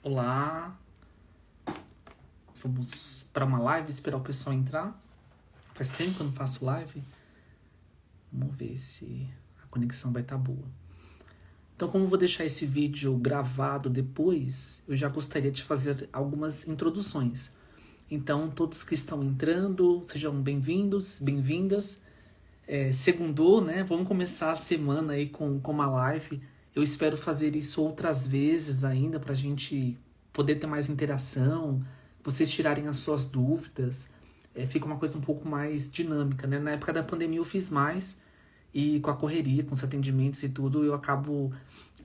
Olá, vamos para uma live, esperar o pessoal entrar. Faz tempo que eu não faço live. Vamos ver se a conexão vai estar boa. Então, como eu vou deixar esse vídeo gravado depois, eu já gostaria de fazer algumas introduções. Então, todos que estão entrando, sejam bem-vindos, bem-vindas. Segundou, né? Vamos começar a semana aí com uma live. Eu espero fazer isso outras vezes ainda pra gente poder ter mais interação, vocês tirarem as suas dúvidas. Fica uma coisa um pouco mais dinâmica, né? Na época da pandemia eu fiz mais e com a correria, com os atendimentos e tudo, eu acabo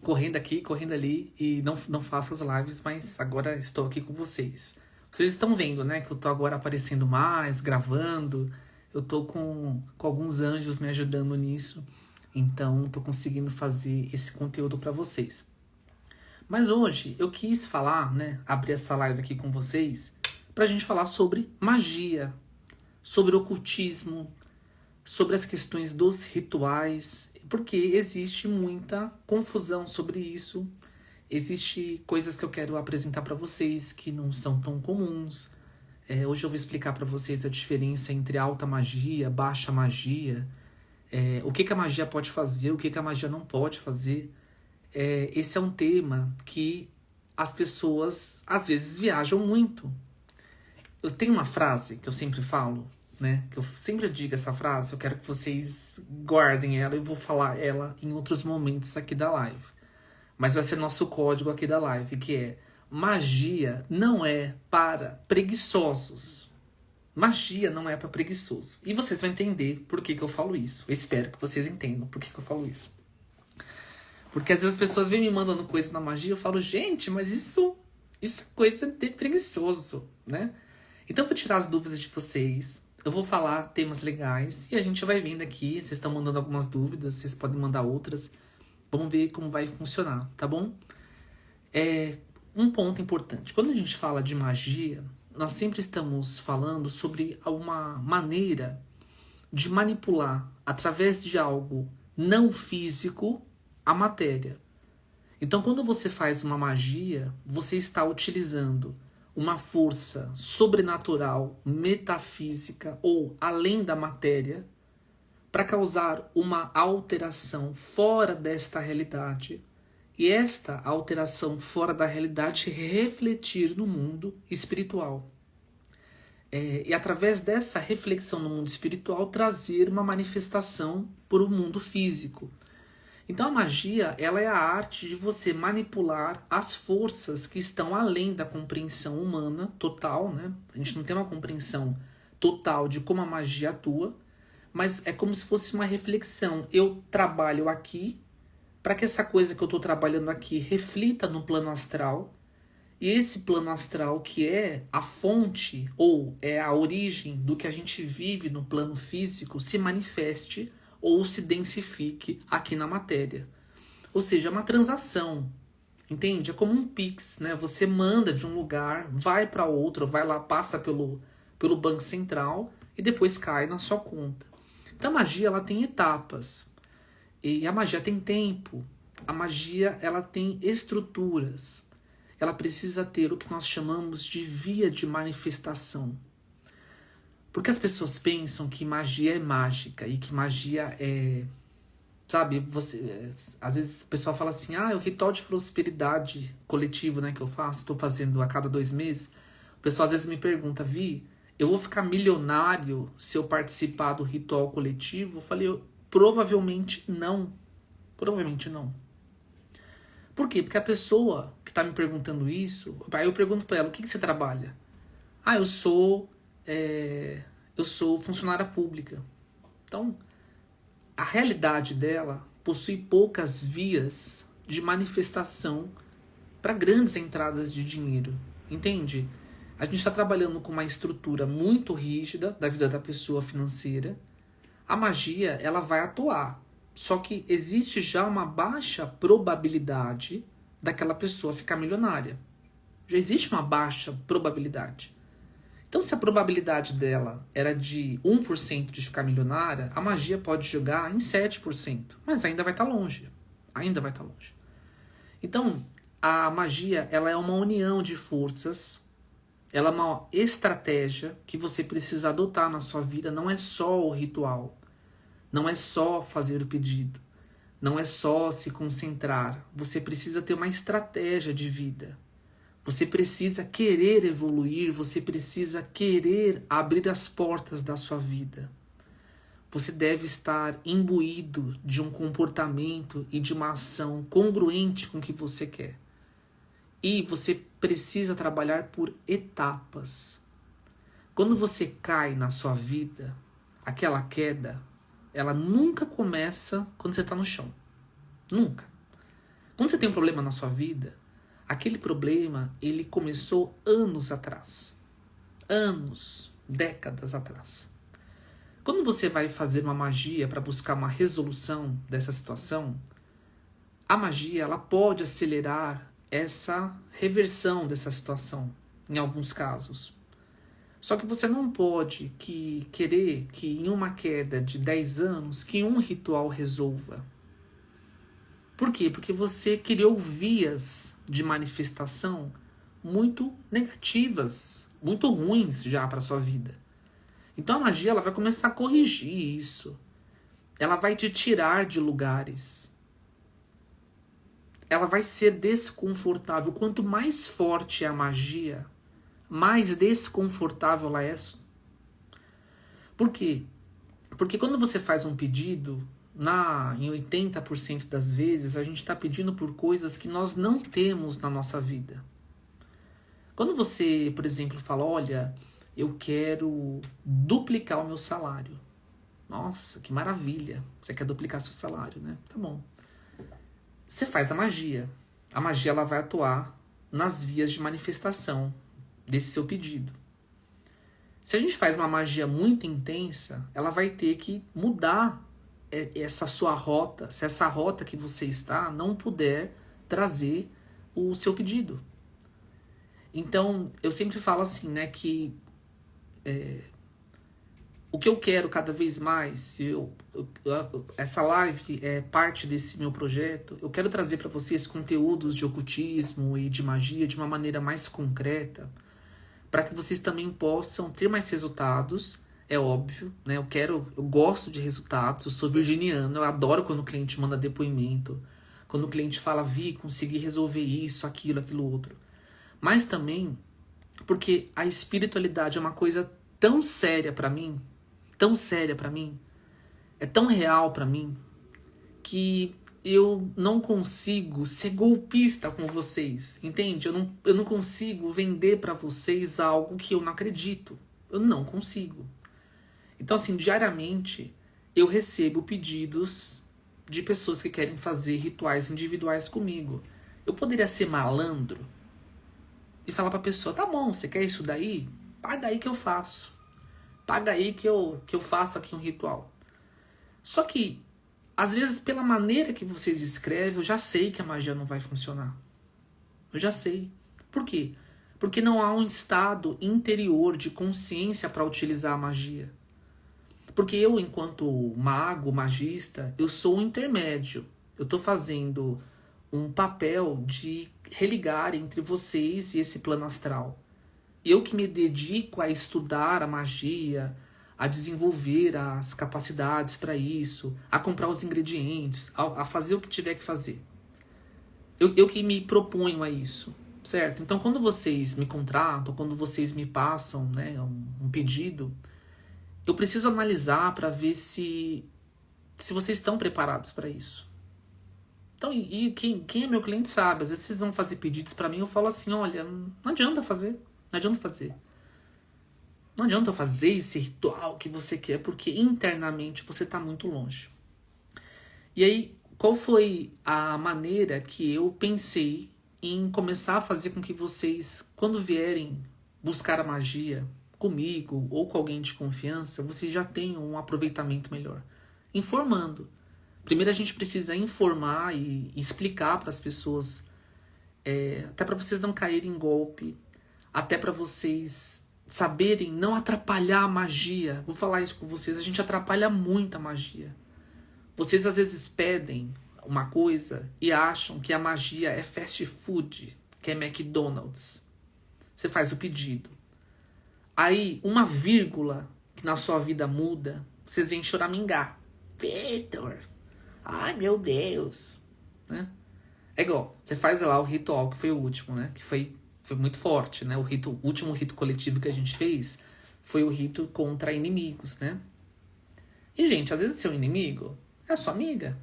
correndo aqui, correndo ali e não faço as lives, mas agora estou aqui com vocês. Vocês estão vendo, né, que eu tô agora aparecendo mais, gravando. Eu tô com alguns anjos me ajudando nisso. Então, tô conseguindo fazer esse conteúdo para vocês. Mas hoje eu quis falar, né, abrir essa live aqui com vocês, pra gente falar sobre magia, sobre ocultismo, sobre as questões dos rituais, porque existe muita confusão sobre isso. Existe coisas que eu quero apresentar para vocês que não são tão comuns. Hoje eu vou explicar para vocês a diferença entre alta magia, baixa magia, o que a magia pode fazer, o que a magia não pode fazer. Esse é um tema que as pessoas às vezes viajam muito. Eu tenho uma frase que eu sempre falo, né? Que eu sempre digo essa frase, eu quero que vocês guardem ela e eu vou falar ela em outros momentos aqui da live. Mas vai ser nosso código aqui da live, que é: magia não é para preguiçosos. Magia não é para preguiçosos. E vocês vão entender por que eu falo isso. Eu espero que vocês entendam por que eu falo isso. Porque às vezes as pessoas vêm me mandando coisa na magia, eu falo, gente, mas isso é coisa de preguiçoso, né? Então eu vou tirar as dúvidas de vocês. Eu vou falar temas legais e a gente vai vendo aqui. Vocês estão mandando algumas dúvidas, vocês podem mandar outras. Vamos ver como vai funcionar, tá bom? Um ponto importante. Quando a gente fala de magia, nós sempre estamos falando sobre uma maneira de manipular, através de algo não físico, a matéria. Então, quando você faz uma magia, você está utilizando uma força sobrenatural, metafísica ou além da matéria para causar uma alteração fora desta realidade, e esta alteração fora da realidade refletir no mundo espiritual. E através dessa reflexão no mundo espiritual trazer uma manifestação para o mundo físico. Então a magia, ela é a arte de você manipular as forças que estão além da compreensão humana total, né? A gente não tem uma compreensão total de como a magia atua, mas é como se fosse uma reflexão. Eu trabalho aqui para que essa coisa que eu estou trabalhando aqui reflita no plano astral. E esse plano astral, que é a fonte ou é a origem do que a gente vive no plano físico, se manifeste ou se densifique aqui na matéria. Ou seja, é uma transação. Entende? É como um Pix, né? Você manda de um lugar, vai para outro, vai lá, passa pelo Banco Central e depois cai na sua conta. Então a magia, ela tem etapas. E a magia tem tempo. A magia, ela tem estruturas. Ela precisa ter o que nós chamamos de via de manifestação. Porque as pessoas pensam que magia é mágica e que magia é... Sabe, às vezes o pessoal fala assim, o ritual de prosperidade coletivo, né, que eu faço, estou fazendo a cada 2 meses. O pessoal às vezes me pergunta, Vi, eu vou ficar milionário se eu participar do ritual coletivo? Eu falei, provavelmente não. Provavelmente não. Por quê? Porque a pessoa que está me perguntando isso, aí eu pergunto para ela, o que você trabalha? Eu sou funcionária pública. Então, a realidade dela possui poucas vias de manifestação para grandes entradas de dinheiro. Entende? A gente está trabalhando com uma estrutura muito rígida da vida da pessoa financeira. A magia, ela vai atuar. Só que existe já uma baixa probabilidade daquela pessoa ficar milionária. Já existe uma baixa probabilidade. Então, se a probabilidade dela era de 1% de ficar milionária, a magia pode jogar em 7%. Mas ainda vai estar longe. Ainda vai estar longe. Então, a magia, ela é uma união de forças, ela é uma estratégia que você precisa adotar na sua vida. Não é só o ritual, não é só fazer o pedido, não é só se concentrar. Você precisa ter uma estratégia de vida. Você precisa querer evoluir, você precisa querer abrir as portas da sua vida. Você deve estar imbuído de um comportamento e de uma ação congruente com o que você quer. E você precisa trabalhar por etapas. Quando você cai na sua vida, aquela queda, ela nunca começa quando você está no chão. Nunca. Quando você tem um problema na sua vida, aquele problema, ele começou anos atrás. Anos, décadas atrás. Quando você vai fazer uma magia para buscar uma resolução dessa situação, a magia, ela pode acelerar essa reversão dessa situação, em alguns casos. Só que você não pode querer que em uma queda de 10 anos, que um ritual resolva. Por quê? Porque você criou vias de manifestação muito negativas, muito ruins já para sua vida. Então a magia, ela vai começar a corrigir isso. Ela vai te tirar de lugares. Ela vai ser desconfortável. Quanto mais forte é a magia, mais desconfortável ela é. Por quê? Porque quando você faz um pedido, em 80% das vezes, a gente está pedindo por coisas que nós não temos na nossa vida. Quando você, por exemplo, fala, olha, eu quero duplicar o meu salário. Nossa, que maravilha. Você quer duplicar seu salário, né? Tá bom. Você faz a magia. A magia, ela vai atuar nas vias de manifestação desse seu pedido. Se a gente faz uma magia muito intensa, ela vai ter que mudar essa sua rota, se essa rota que você está não puder trazer o seu pedido. Então, eu sempre falo assim, né, que o que eu quero cada vez mais, essa live é parte desse meu projeto, eu quero trazer para vocês conteúdos de ocultismo e de magia de uma maneira mais concreta, para que vocês também possam ter mais resultados. É óbvio, né? Eu gosto de resultados, eu sou virginiano, eu adoro quando o cliente manda depoimento, quando o cliente fala, Vi, consegui resolver isso, aquilo outro. Mas também porque a espiritualidade é uma coisa tão séria para mim, é tão real para mim, que eu não consigo ser golpista com vocês, entende? Eu não consigo vender para vocês algo que eu não acredito. Eu não consigo. Então, assim, diariamente eu recebo pedidos de pessoas que querem fazer rituais individuais comigo. Eu poderia ser malandro e falar pra pessoa, tá bom, você quer isso daí? Paga aí que eu faço. Paga aí que eu faço aqui um ritual. Só que, às vezes, pela maneira que vocês escrevem, eu já sei que a magia não vai funcionar. Eu já sei. Por quê? Porque não há um estado interior de consciência para utilizar a magia. Porque eu, enquanto mago, magista, eu sou um intermédio. Eu estou fazendo um papel de religar entre vocês e esse plano astral. Eu que me dedico a estudar a magia, a desenvolver as capacidades para isso, a comprar os ingredientes, a fazer o que tiver que fazer. Eu que me proponho a isso, certo? Então, quando vocês me contratam, quando vocês me passam, né, um pedido, eu preciso analisar para ver se vocês estão preparados para isso. Então, quem é meu cliente sabe, às vezes vocês vão fazer pedidos para mim, eu falo assim, olha, não adianta fazer. Não adianta fazer esse ritual que você quer, porque internamente você está muito longe. E aí, qual foi a maneira que eu pensei em começar a fazer com que vocês, quando vierem buscar a magia comigo ou com alguém de confiança, vocês já tenham um aproveitamento melhor? Informando. Primeiro a gente precisa informar e explicar para as pessoas, até para vocês não caírem em golpe, até para vocês saberem não atrapalhar a magia. Vou falar isso com vocês, a gente atrapalha muito a magia. Vocês às vezes pedem uma coisa e acham que a magia é fast food, que é McDonald's. Você faz o pedido. Aí, uma vírgula que na sua vida muda, vocês vêm choramingar. Vitor, ai meu Deus. Né? É igual, você faz lá o ritual, que foi o último, né? Que foi muito forte, né? O último rito coletivo que a gente fez foi o rito contra inimigos, né? E, gente, às vezes seu inimigo é a sua amiga.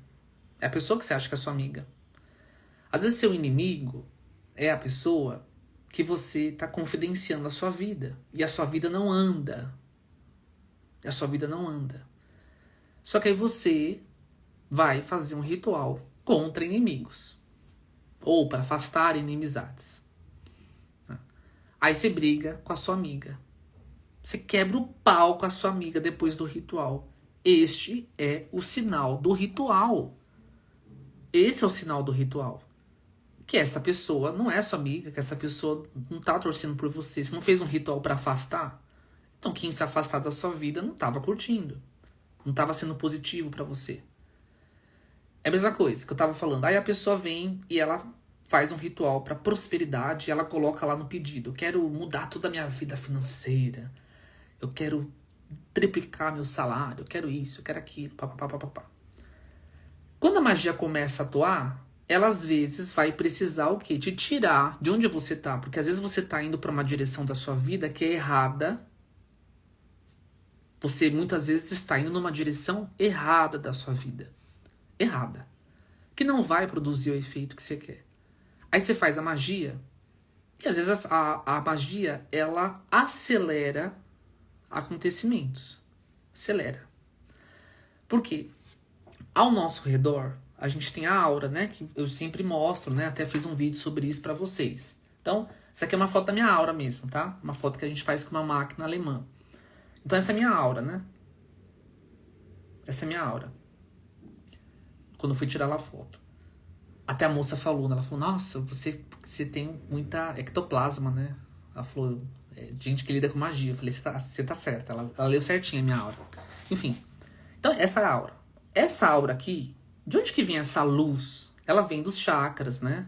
É a pessoa que você acha que é a sua amiga. Às vezes seu inimigo é a pessoa que você está confidenciando a sua vida. E a sua vida não anda. E a sua vida não anda. Só que aí você vai fazer um ritual contra inimigos. Ou para afastar inimizades. Aí você briga com a sua amiga. Você quebra o pau com a sua amiga depois do ritual. Este é o sinal do ritual. Esse é o sinal do ritual. Que essa pessoa não é sua amiga, que essa pessoa não tá torcendo por você. Você não fez um ritual para afastar? Então quem se afastar da sua vida não tava curtindo. Não tava sendo positivo para você. É a mesma coisa que eu tava falando. Aí a pessoa vem e ela faz um ritual para prosperidade e ela coloca lá no pedido. Eu quero mudar toda a minha vida financeira. Eu quero triplicar meu salário. Eu quero isso, eu quero aquilo. Papapá. Quando a magia começa a atuar, ela às vezes vai precisar o quê? Te tirar de onde você tá. Porque às vezes você tá indo para uma direção da sua vida que é errada. Você muitas vezes está indo numa direção errada da sua vida. Errada. Que não vai produzir o efeito que você quer. Aí você faz a magia. E às vezes a magia, ela acelera acontecimentos. Acelera. Por quê? Ao nosso redor, a gente tem a aura, né? Que eu sempre mostro, né? Até fiz um vídeo sobre isso pra vocês. Então, essa aqui é uma foto da minha aura mesmo, tá? Uma foto que a gente faz com uma máquina alemã. Então, essa é a minha aura, né? Essa é a minha aura. Quando eu fui tirar lá a foto. Até a moça falou, né? Ela falou, nossa, você tem muita ectoplasma, né? Ela falou, gente que lida com magia. Eu falei, você tá certa. Ela leu certinho a minha aura. Enfim. Então, essa é a aura. Essa aura aqui, de onde que vem essa luz? Ela vem dos chakras, né?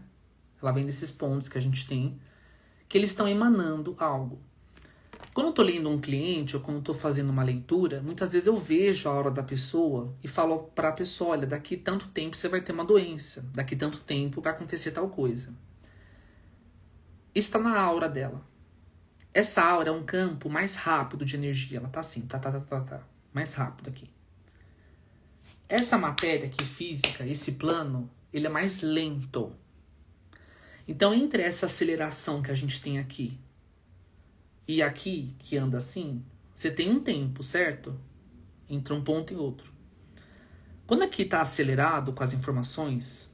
Ela vem desses pontos que a gente tem, que eles estão emanando algo. Quando eu tô lendo um cliente, ou quando eu tô fazendo uma leitura, muitas vezes eu vejo a aura da pessoa e falo pra pessoa, olha, daqui tanto tempo você vai ter uma doença. Daqui tanto tempo vai acontecer tal coisa. Isso tá na aura dela. Essa aura é um campo mais rápido de energia. Ela tá assim, tá. Mais rápido aqui. Essa matéria aqui, física, esse plano, ele é mais lento. Então, entre essa aceleração que a gente tem aqui e aqui, que anda assim, você tem um tempo, certo? Entre um ponto e outro. Quando aqui está acelerado com as informações,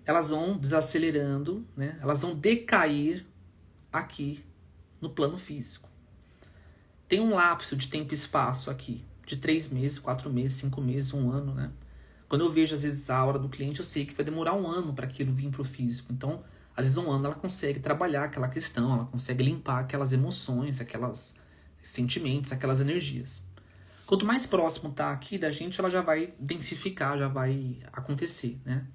elas vão desacelerando, né? Elas vão decair aqui no plano físico. Tem um lapso de tempo e espaço aqui, de 3 meses, 4 meses, 5 meses, 1 ano, né? Quando eu vejo, às vezes, a aura do cliente, eu sei que vai demorar 1 ano para aquilo vir para o físico. Então, às vezes, 1 ano ela consegue trabalhar aquela questão, ela consegue limpar aquelas emoções, aquelas sentimentos, aquelas energias. Quanto mais próximo tá aqui da gente, ela já vai densificar, já vai acontecer, né?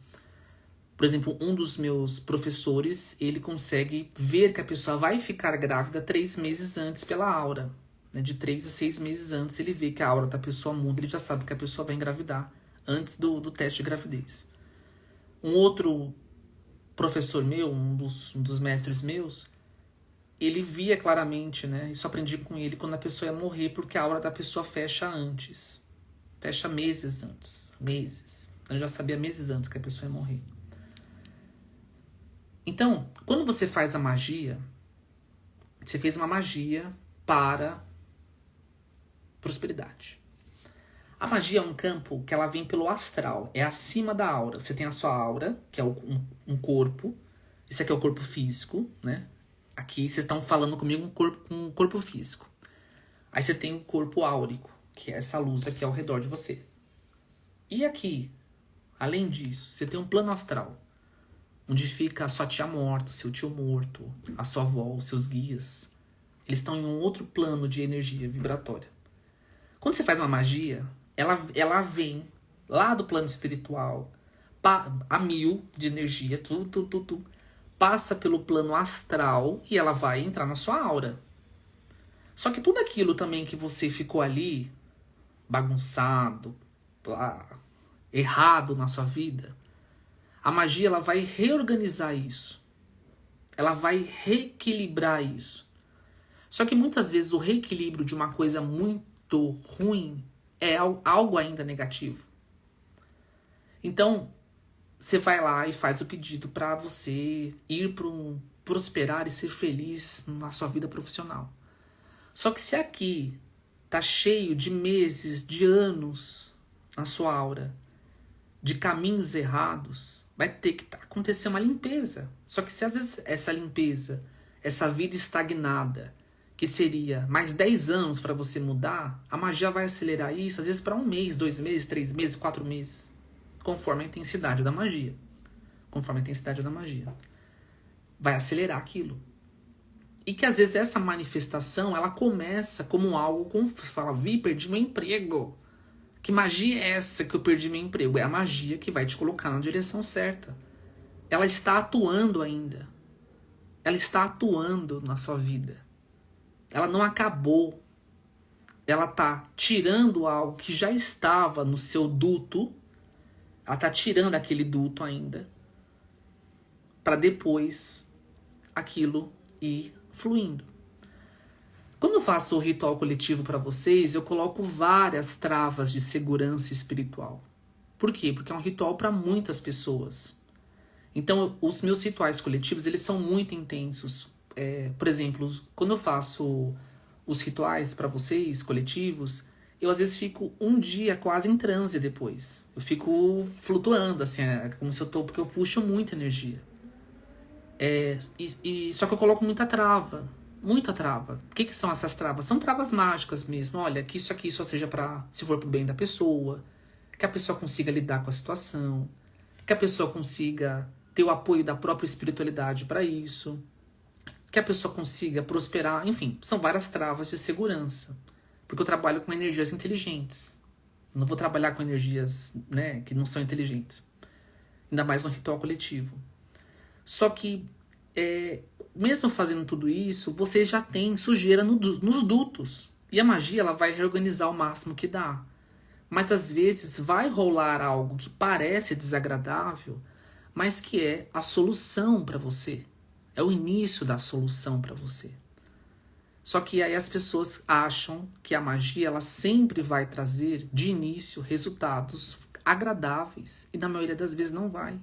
Por exemplo, um dos meus professores, ele consegue ver que a pessoa vai ficar grávida 3 meses antes pela aura. Né? De 3 a 6 meses antes, ele vê que a aura da pessoa muda, ele já sabe que a pessoa vai engravidar antes do teste de gravidez. Um outro professor meu, um dos mestres meus, ele via claramente, né? Isso aprendi com ele, quando a pessoa ia morrer, porque a aura da pessoa fecha antes. Fecha meses antes. Meses. Eu já sabia meses antes que a pessoa ia morrer. Então, quando você faz a magia, você fez uma magia para prosperidade. A magia é um campo que ela vem pelo astral, é acima da aura. Você tem a sua aura, que é um corpo. Esse aqui é o corpo físico, né? Aqui vocês estão falando comigo um corpo físico. Aí você tem o corpo áurico, que é essa luz aqui ao redor de você. E aqui, além disso, você tem um plano astral, onde fica a sua tia morta, o seu tio morto, a sua avó, os seus guias. Eles estão em um outro plano de energia vibratória. Quando você faz uma magia, ela vem lá do plano espiritual, a 1000 de energia, passa pelo plano astral e ela vai entrar na sua aura. Só que tudo aquilo também que você ficou ali, bagunçado, errado na sua vida, a magia ela vai reorganizar isso. Ela vai reequilibrar isso. Só que muitas vezes o reequilíbrio de uma coisa muito ruim é algo ainda negativo. Então, você vai lá e faz o pedido para você ir para prosperar e ser feliz na sua vida profissional. Só que se aqui tá cheio de meses, de anos na sua aura, de caminhos errados, vai ter que acontecer uma limpeza. Só que se às vezes essa limpeza, essa vida estagnada, que seria mais 10 anos para você mudar, a magia vai acelerar isso, às vezes para 1 mês, 2 meses, 3 meses, 4 meses. Conforme a intensidade da magia. Conforme a intensidade da magia. Vai acelerar aquilo. E que às vezes essa manifestação, ela começa como algo, como você fala, perdi meu emprego. Que magia é essa que eu perdi meu emprego? É a magia que vai te colocar na direção certa. Ela está atuando ainda. Ela está atuando na sua vida. Ela não acabou. Ela está tirando algo que já estava no seu duto. Ela está tirando aquele duto ainda. Para depois aquilo ir fluindo. Quando eu faço o ritual coletivo para vocês, eu coloco várias travas de segurança espiritual. Por quê? Porque é um ritual para muitas pessoas. Então, os meus rituais coletivos, eles são muito intensos. Por exemplo, quando eu faço os rituais para vocês, coletivos, eu às vezes fico um dia quase em transe depois. Eu fico flutuando, assim, como se eu tô, porque eu puxo muita energia. Só que eu coloco muita trava. Muita trava. O que são essas travas? São travas mágicas mesmo. Olha, que isso aqui só seja para, se for pro bem da pessoa, que a pessoa consiga lidar com a situação, que a pessoa consiga ter o apoio da própria espiritualidade para isso, que a pessoa consiga prosperar. Enfim, são várias travas de segurança. Porque eu trabalho com energias inteligentes. Eu não vou trabalhar com energias, né, que não são inteligentes. Ainda mais no ritual coletivo. Só que, mesmo fazendo tudo isso, você já tem sujeira nos dutos. E a magia ela vai reorganizar o máximo que dá. Mas às vezes vai rolar algo que parece desagradável, mas que é a solução para você. É o início da solução para você. Só que aí as pessoas acham que a magia ela sempre vai trazer, de início, resultados agradáveis. E na maioria das vezes não vai.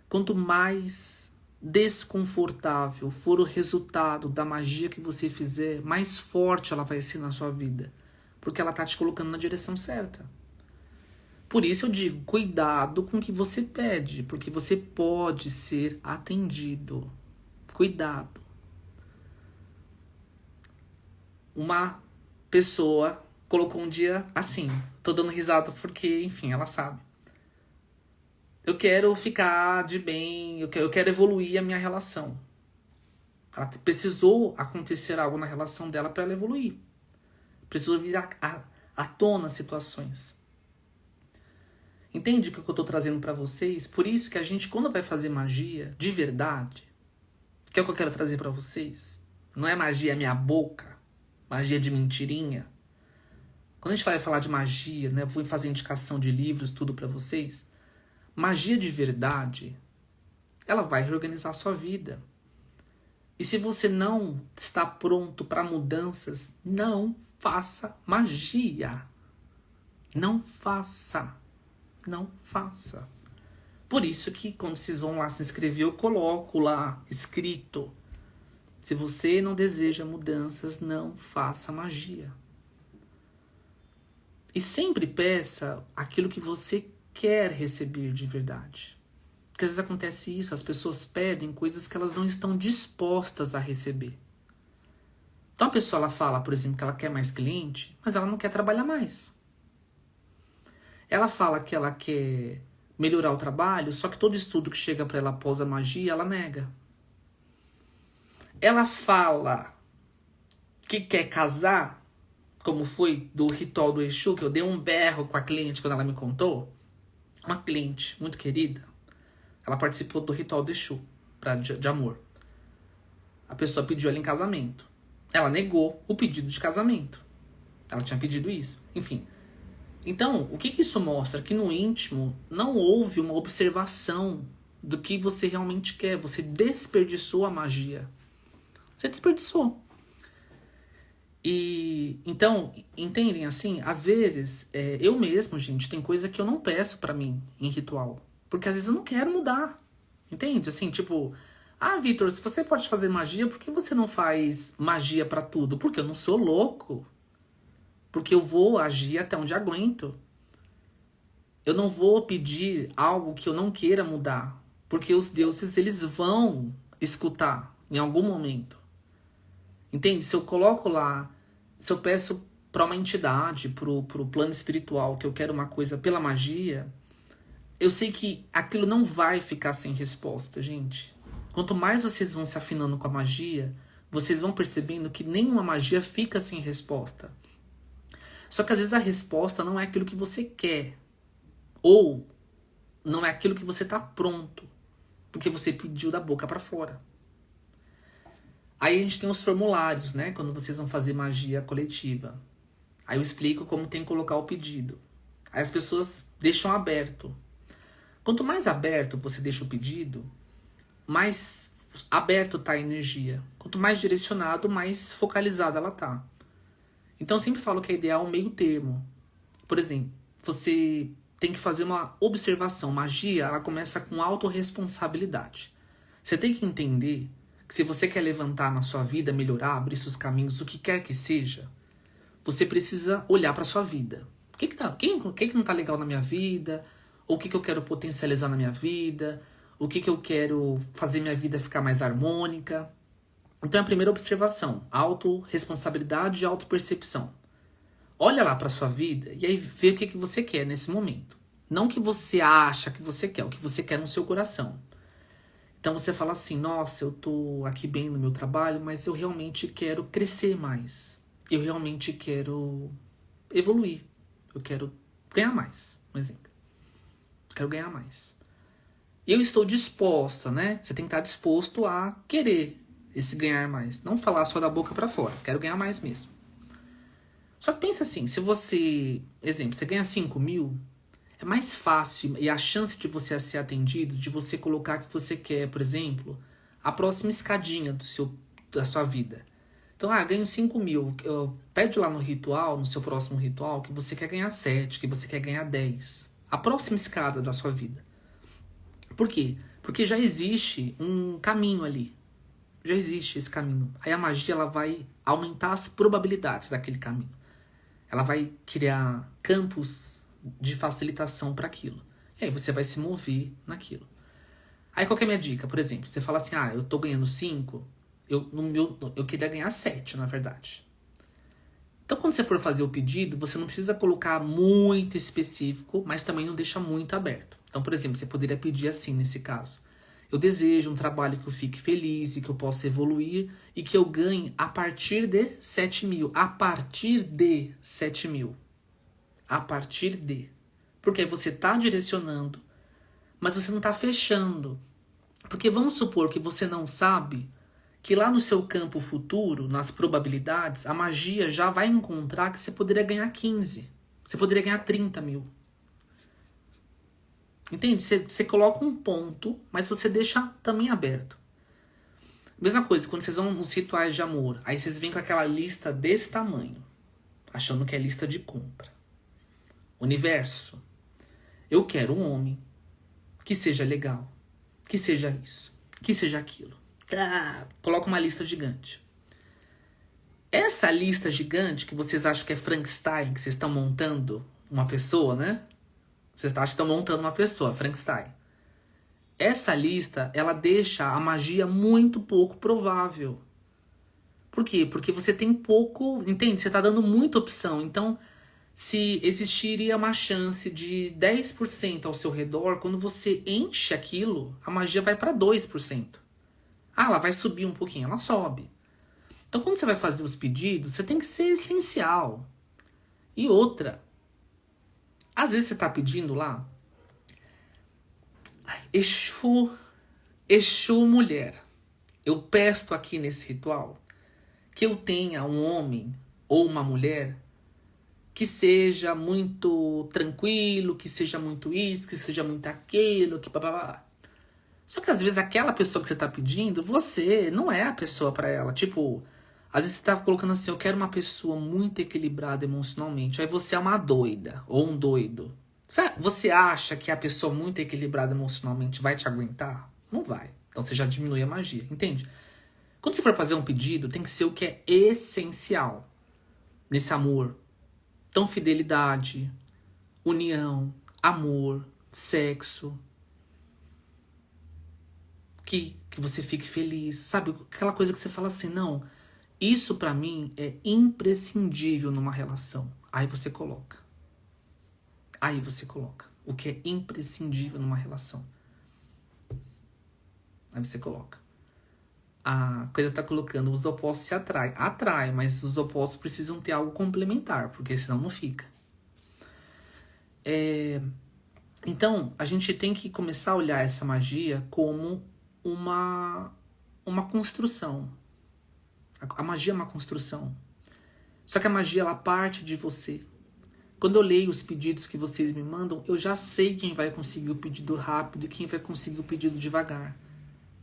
Quanto mais desconfortável for o resultado da magia que você fizer, mais forte ela vai ser na sua vida. Porque ela está te colocando na direção certa. Por isso eu digo, cuidado com o que você pede, porque você pode ser atendido. Cuidado. Uma pessoa colocou um dia assim, tô dando risada porque, enfim, ela sabe. Eu quero ficar de bem, eu quero evoluir a minha relação. Ela precisou acontecer algo na relação dela para ela evoluir. Precisou vir à tona situações. Entende o que eu estou trazendo para vocês? Por isso que a gente, quando vai fazer magia, de verdade, que é o que eu quero trazer para vocês, não é magia minha boca, magia de mentirinha. Quando a gente vai falar de magia, né, vou fazer indicação de livros, tudo para vocês. Magia de verdade, ela vai reorganizar a sua vida. E se você não está pronto para mudanças, não faça magia. Não faça. Não faça. Por isso que quando vocês vão lá se inscrever, eu coloco lá escrito. Se você não deseja mudanças, não faça magia. E sempre peça aquilo que você quer receber de verdade. Porque às vezes acontece isso, as pessoas pedem coisas que elas não estão dispostas a receber. Então a pessoa ela fala, por exemplo, que ela quer mais cliente, mas ela não quer trabalhar mais. Ela fala que ela quer melhorar o trabalho, só que todo estudo que chega para ela após a magia, ela nega. Ela fala que quer casar, como foi do ritual do Exu, que eu dei um berro com a cliente quando ela me contou. Uma cliente muito querida, ela participou do ritual de Exu, de amor. A pessoa pediu ela em casamento. Ela negou o pedido de casamento. Ela tinha pedido isso. Enfim. Então, o que isso mostra? Que no íntimo não houve uma observação do que você realmente quer. Você desperdiçou a magia. Você desperdiçou. E então, entendem assim? Às vezes, eu mesmo, gente, tem coisa que eu não peço pra mim em ritual. Porque às vezes eu não quero mudar. Entende? Assim, tipo, Vitor, se você pode fazer magia, por que você não faz magia pra tudo? Porque eu não sou louco. Porque eu vou agir até onde aguento. Eu não vou pedir algo que eu não queira mudar. Porque os deuses, eles vão escutar em algum momento. Entende? Se eu coloco lá, se eu peço para uma entidade, pro plano espiritual, que eu quero uma coisa pela magia, eu sei que aquilo não vai ficar sem resposta, gente. Quanto mais vocês vão se afinando com a magia, vocês vão percebendo que nenhuma magia fica sem resposta. Só que às vezes a resposta não é aquilo que você quer. Ou não é aquilo que você tá pronto. Porque você pediu da boca para fora. Aí a gente tem os formulários, né? Quando vocês vão fazer magia coletiva. Aí eu explico como tem que colocar o pedido. Aí as pessoas deixam aberto. Quanto mais aberto você deixa o pedido, mais aberto tá a energia. Quanto mais direcionado, mais focalizada ela tá. Então eu sempre falo que é ideal um meio termo. Por exemplo, você tem que fazer uma observação. Magia, ela começa com autorresponsabilidade. Você tem que entender que se você quer levantar na sua vida, melhorar, abrir seus caminhos, o que quer que seja, você precisa olhar para sua vida. O que não tá legal na minha vida? Ou o que eu quero potencializar na minha vida? O que eu quero fazer minha vida ficar mais harmônica? Então é a primeira observação, autorresponsabilidade e autopercepção. Olha lá para sua vida e aí vê o que você quer nesse momento. Não o que você acha que você quer, o que você quer no seu coração. Então você fala assim, nossa, eu tô aqui bem no meu trabalho, mas eu realmente quero crescer mais. Eu realmente quero evoluir. Eu quero ganhar mais, um exemplo. Eu quero ganhar mais. E eu estou disposta, né? Você tem que estar disposto a querer esse ganhar mais. Não falar só da boca para fora. Quero ganhar mais mesmo. Só que pensa assim, se você, exemplo, você ganha 5 mil, é mais fácil e a chance de você ser atendido, de você colocar que você quer, por exemplo, a próxima escadinha da sua vida. Então, ganho 5 mil, pede lá no ritual, no seu próximo ritual, que você quer ganhar 7, que você quer ganhar 10. A próxima escada da sua vida. Por quê? Porque já existe um caminho ali. Já existe esse caminho. Aí a magia ela vai aumentar as probabilidades daquele caminho. Ela vai criar campos de facilitação para aquilo. E aí você vai se mover naquilo. Aí qual que é a minha dica? Por exemplo, você fala assim, eu tô ganhando 5, eu queria ganhar 7, na verdade. Então quando você for fazer o pedido, você não precisa colocar muito específico, mas também não deixa muito aberto. Então, por exemplo, você poderia pedir assim nesse caso. Eu desejo um trabalho que eu fique feliz e que eu possa evoluir e que eu ganhe a partir de 7 mil. A partir de 7 mil. A partir de. Porque aí você está direcionando, mas você não está fechando. Porque vamos supor que você não sabe que lá no seu campo futuro, nas probabilidades, a magia já vai encontrar que você poderia ganhar 15. Você poderia ganhar 30 mil. Entende? Você coloca um ponto, mas você deixa também aberto. Mesma coisa, quando vocês vão nos rituais de amor, aí vocês vêm com aquela lista desse tamanho, achando que é lista de compra. Universo, eu quero um homem que seja legal, que seja isso, que seja aquilo. Coloca uma lista gigante. Essa lista gigante que vocês acham que é Frankenstein, que vocês estão montando uma pessoa, né? Vocês acham que estão montando uma pessoa, Frankenstein. Essa lista, ela deixa a magia muito pouco provável. Por quê? Porque você tem pouco... Entende? Você está dando muita opção. Então, se existiria uma chance de 10% ao seu redor, quando você enche aquilo, a magia vai para 2%. Ela vai subir um pouquinho, ela sobe. Então, quando você vai fazer os pedidos, você tem que ser essencial. E outra, às vezes você está pedindo lá, Exu mulher. Eu peço aqui nesse ritual que eu tenha um homem ou uma mulher que seja muito tranquilo, que seja muito isso, que seja muito aquilo, que babá. Só que às vezes aquela pessoa que você tá pedindo, você não é a pessoa pra ela. Tipo, às vezes você tá colocando assim, eu quero uma pessoa muito equilibrada emocionalmente. Aí você é uma doida ou um doido. Você acha que a pessoa muito equilibrada emocionalmente vai te aguentar? Não vai. Então você já diminui a magia, entende? Quando você for fazer um pedido, tem que ser o que é essencial nesse amor. Então, fidelidade, união, amor, sexo. Que você fique feliz, sabe? Aquela coisa que você fala assim, não, isso pra mim é imprescindível numa relação. Aí você coloca. O que é imprescindível numa relação. Aí você coloca. A coisa tá colocando, os opostos se atraem. Atrai, mas os opostos precisam ter algo complementar, porque senão não fica. Então, a gente tem que começar a olhar essa magia como uma construção. A magia é uma construção. Só que a magia, ela parte de você. Quando eu leio os pedidos que vocês me mandam, eu já sei quem vai conseguir o pedido rápido e quem vai conseguir o pedido devagar.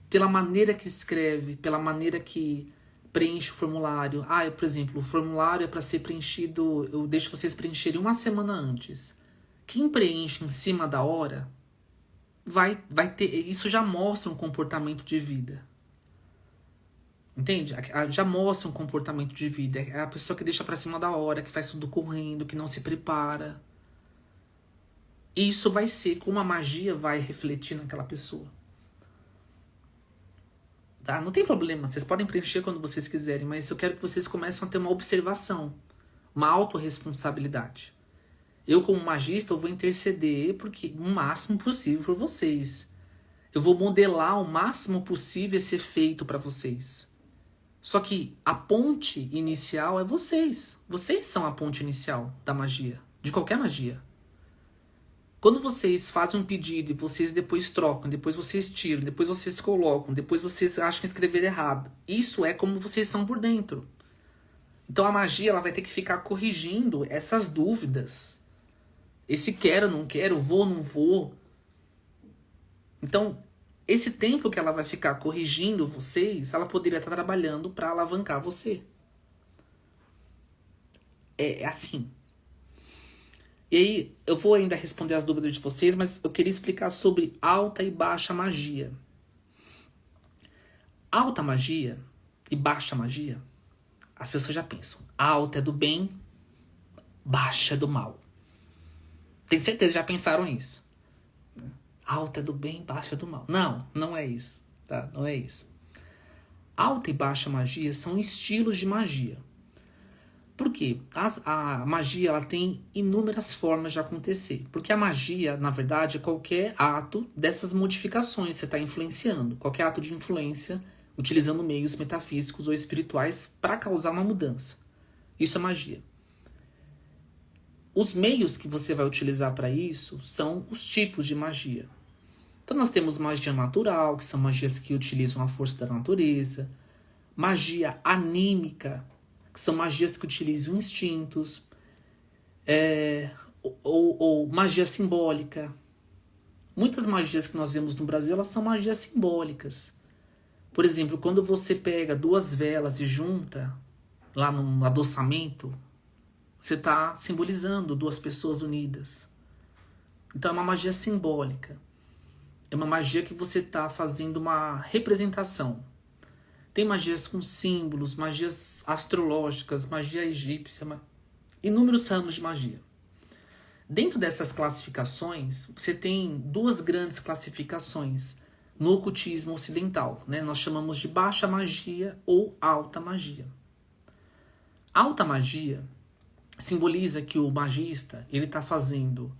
Pela maneira que escreve, pela maneira que preenche o formulário. Por exemplo, o formulário é para ser preenchido, eu deixo vocês preencherem uma semana antes. Quem preenche em cima da hora, vai ter... Isso já mostra um comportamento de vida. Entende? Já mostra um comportamento de vida. É a pessoa que deixa pra cima da hora, que faz tudo correndo, que não se prepara. Isso vai ser como a magia vai refletir naquela pessoa. Tá? Não tem problema, vocês podem preencher quando vocês quiserem, mas eu quero que vocês comecem a ter uma observação, uma autorresponsabilidade. Eu, como magista, eu vou interceder porque o máximo possível por vocês. Eu vou modelar o máximo possível esse efeito para vocês. Só que a ponte inicial é vocês. Vocês são a ponte inicial da magia, de qualquer magia. Quando vocês fazem um pedido e vocês depois trocam, depois vocês tiram, depois vocês colocam, depois vocês acham que escreveram errado, isso é como vocês são por dentro. Então a magia, ela vai ter que ficar corrigindo essas dúvidas. Esse quero, não quero, vou, não vou. Então, esse tempo que ela vai ficar corrigindo vocês, ela poderia estar trabalhando para alavancar você. É assim. E aí, eu vou ainda responder as dúvidas de vocês, mas eu queria explicar sobre alta e baixa magia. Alta magia e baixa magia, as pessoas já pensam, alta é do bem, baixa é do mal. Tenho certeza que já pensaram isso. Alta é do bem, baixa é do mal. Não, não é isso. Tá? Não é isso. Alta e baixa magia são estilos de magia. Por quê? A magia, ela tem inúmeras formas de acontecer. Porque a magia, na verdade, é qualquer ato dessas modificações que você está influenciando. Qualquer ato de influência utilizando meios metafísicos ou espirituais para causar uma mudança. Isso é magia. Os meios que você vai utilizar para isso são os tipos de magia. Então nós temos magia natural, que são magias que utilizam a força da natureza. Magia anímica, que são magias que utilizam instintos. Ou magia simbólica. Muitas magias que nós vemos no Brasil, elas são magias simbólicas. Por exemplo, quando você pega 2 velas e junta lá no adoçamento, você está simbolizando 2 pessoas unidas. Então é uma magia simbólica. É uma magia que você está fazendo uma representação. Tem magias com símbolos, magias astrológicas, magia egípcia, inúmeros ramos de magia. Dentro dessas classificações, você tem 2 grandes classificações no ocultismo ocidental. Né? Nós chamamos de baixa magia ou alta magia. Alta magia simboliza que o magista está fazendo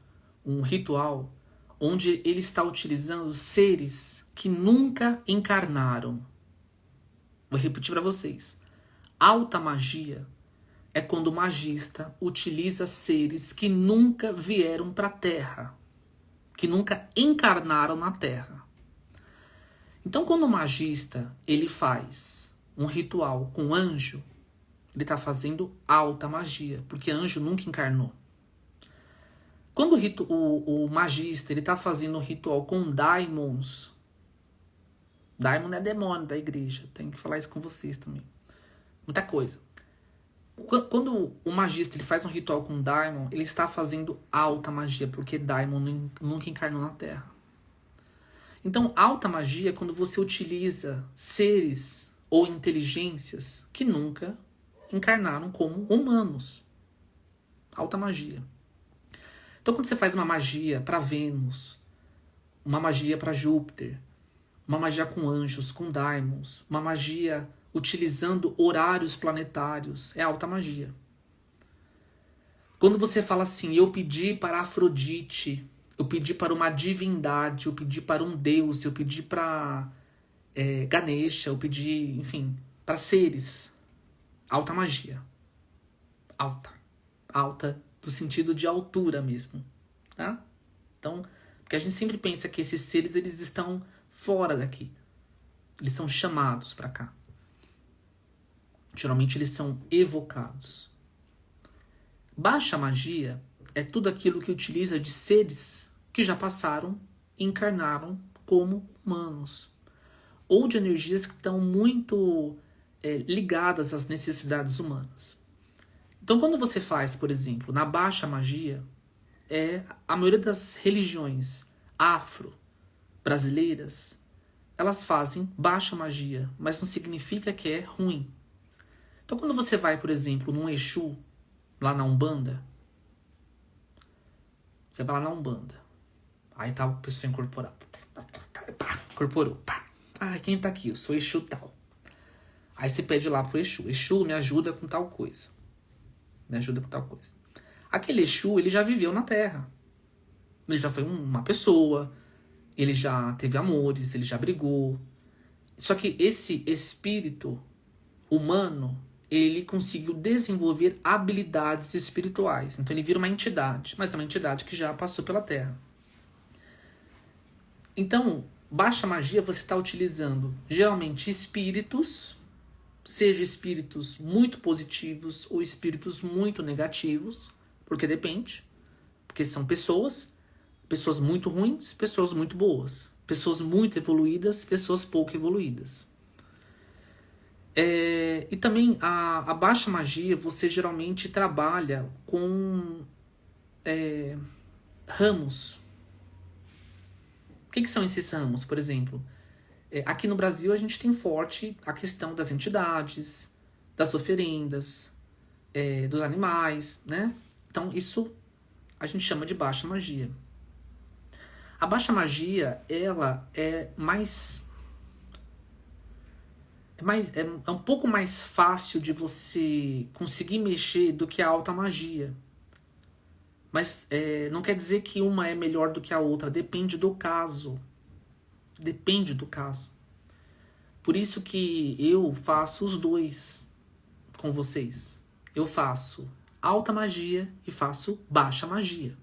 um ritual onde ele está utilizando seres que nunca encarnaram. Vou repetir para vocês. Alta magia é quando o magista utiliza seres que nunca vieram para a Terra, que nunca encarnaram na Terra. Então, quando o magista ele faz um ritual com anjo, ele está fazendo alta magia, porque anjo nunca encarnou. Quando o magista ele está fazendo um ritual com daimons, daimon é demônio da igreja, tenho que falar isso com vocês também. Muita coisa. Quando o magista ele faz um ritual com daimon, ele está fazendo alta magia, porque daimon nunca encarnou na Terra. Então, alta magia é quando você utiliza seres ou inteligências que nunca encarnaram como humanos. Alta magia. Então, quando você faz uma magia para Vênus, uma magia para Júpiter, uma magia com anjos, com daimons, uma magia utilizando horários planetários, é alta magia. Quando você fala assim, eu pedi para Afrodite, eu pedi para uma divindade, eu pedi para um deus, eu pedi para Ganesha, eu pedi, enfim, para seres. Alta magia. Alta. Alta do sentido de altura mesmo. Tá? Então, porque a gente sempre pensa que esses seres eles estão fora daqui. Eles são chamados para cá. Geralmente eles são evocados. Baixa magia é tudo aquilo que utiliza de seres que já passaram e encarnaram como humanos. Ou de energias que estão muito ligadas às necessidades humanas. Então, quando você faz, por exemplo, na baixa magia, a maioria das religiões afro-brasileiras, elas fazem baixa magia, mas não significa que é ruim. Então, quando você vai, por exemplo, num Exu, lá na Umbanda, você vai lá na Umbanda, aí tá a pessoa incorporada, incorporou, pá. Ah, quem tá aqui? Eu sou Exu tal. Aí você pede lá pro Exu, Exu, me ajuda com tal coisa. Me ajuda com tal coisa. Aquele Exu, ele já viveu na Terra. Ele já foi uma pessoa, ele já teve amores, ele já brigou. Só que esse espírito humano, ele conseguiu desenvolver habilidades espirituais. Então ele vira uma entidade, mas é uma entidade que já passou pela Terra. Então, baixa magia você está utilizando geralmente espíritos, seja espíritos muito positivos ou espíritos muito negativos, porque depende, porque são pessoas muito ruins, pessoas muito boas, pessoas muito evoluídas, pessoas pouco evoluídas. E também a baixa magia você geralmente trabalha com ramos. O que são esses ramos, por exemplo? Aqui no Brasil a gente tem forte a questão das entidades, das oferendas, dos animais, né? Então isso a gente chama de baixa magia. A baixa magia, ela é um pouco mais fácil de você conseguir mexer do que a alta magia. Mas não quer dizer que uma é melhor do que a outra, depende do caso. Depende do caso. Por isso que eu faço os dois com vocês. Eu faço alta magia e faço baixa magia.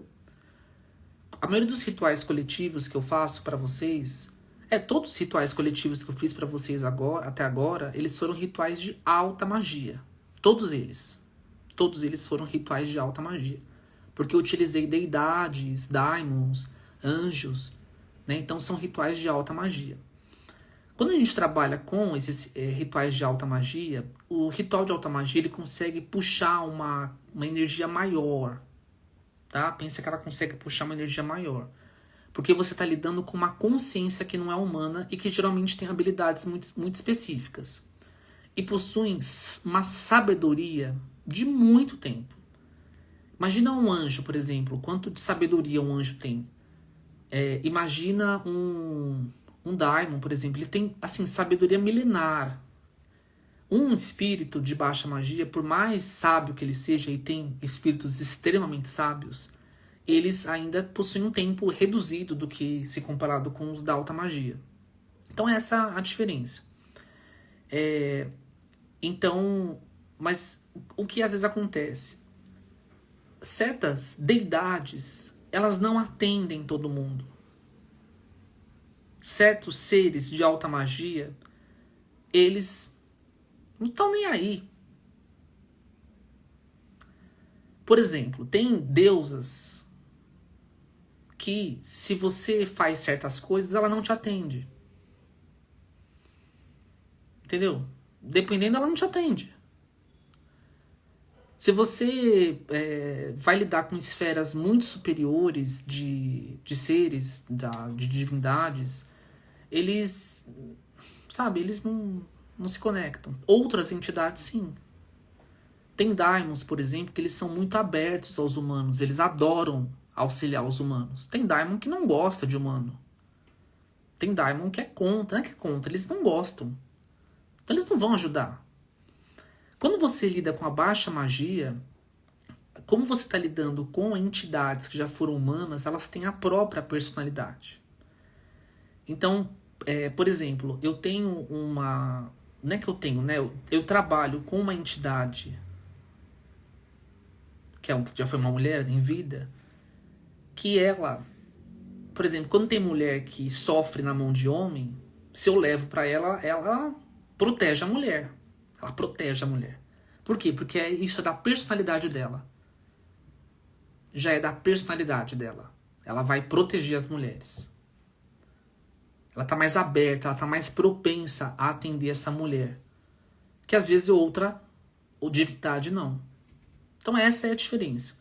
A maioria dos rituais coletivos que eu faço para vocês, todos os rituais coletivos que eu fiz para vocês até agora, eles foram rituais de alta magia. Todos eles. Todos eles foram rituais de alta magia. Porque eu utilizei deidades, daimons, anjos, né? Então são rituais de alta magia. Quando a gente trabalha com esses rituais de alta magia, o ritual de alta magia ele consegue puxar uma energia maior. Tá? Pensa que ela consegue puxar uma energia maior. Porque você está lidando com uma consciência que não é humana e que geralmente tem habilidades muito, muito específicas. E possuem uma sabedoria de muito tempo. Imagina um anjo, por exemplo. Quanto de sabedoria um anjo tem? Imagina um daimon, por exemplo. Ele tem assim, sabedoria milenar. Um espírito de baixa magia, por mais sábio que ele seja, e tem espíritos extremamente sábios, eles ainda possuem um tempo reduzido do que se comparado com os da alta magia. Então essa é a diferença. Então, mas o que às vezes acontece? Certas deidades, elas não atendem todo mundo. certos seres de alta magia, eles não estão nem aí. Por exemplo, tem deusas que, se você faz certas coisas, ela não te atende. Entendeu? Dependendo, ela não te atende. Se você vai lidar com esferas muito superiores de seres, de divindades, eles, sabe, eles não se conectam. Outras entidades, sim. Tem daimons, por exemplo, que eles são muito abertos aos humanos. Eles adoram auxiliar os humanos. Tem daimon que não gosta de humano. Tem daimon que é contra. Não é que é contra, eles não gostam. Então eles não vão ajudar. Quando você lida com a baixa magia, como você está lidando com entidades que já foram humanas, elas têm a própria personalidade. Então, por exemplo, eu tenho uma... Não é que eu tenho, né? Eu trabalho com uma entidade que já foi uma mulher em vida, que ela, por exemplo, quando tem mulher que sofre na mão de homem, se eu levo para ela, ela protege a mulher. Ela protege a mulher. Por quê? Porque isso é da personalidade dela. Já é da personalidade dela. Ela vai proteger as mulheres. Ela tá mais aberta, ela tá mais propensa a atender essa mulher. Que às vezes outra, ou divindade, não. Então essa é a diferença.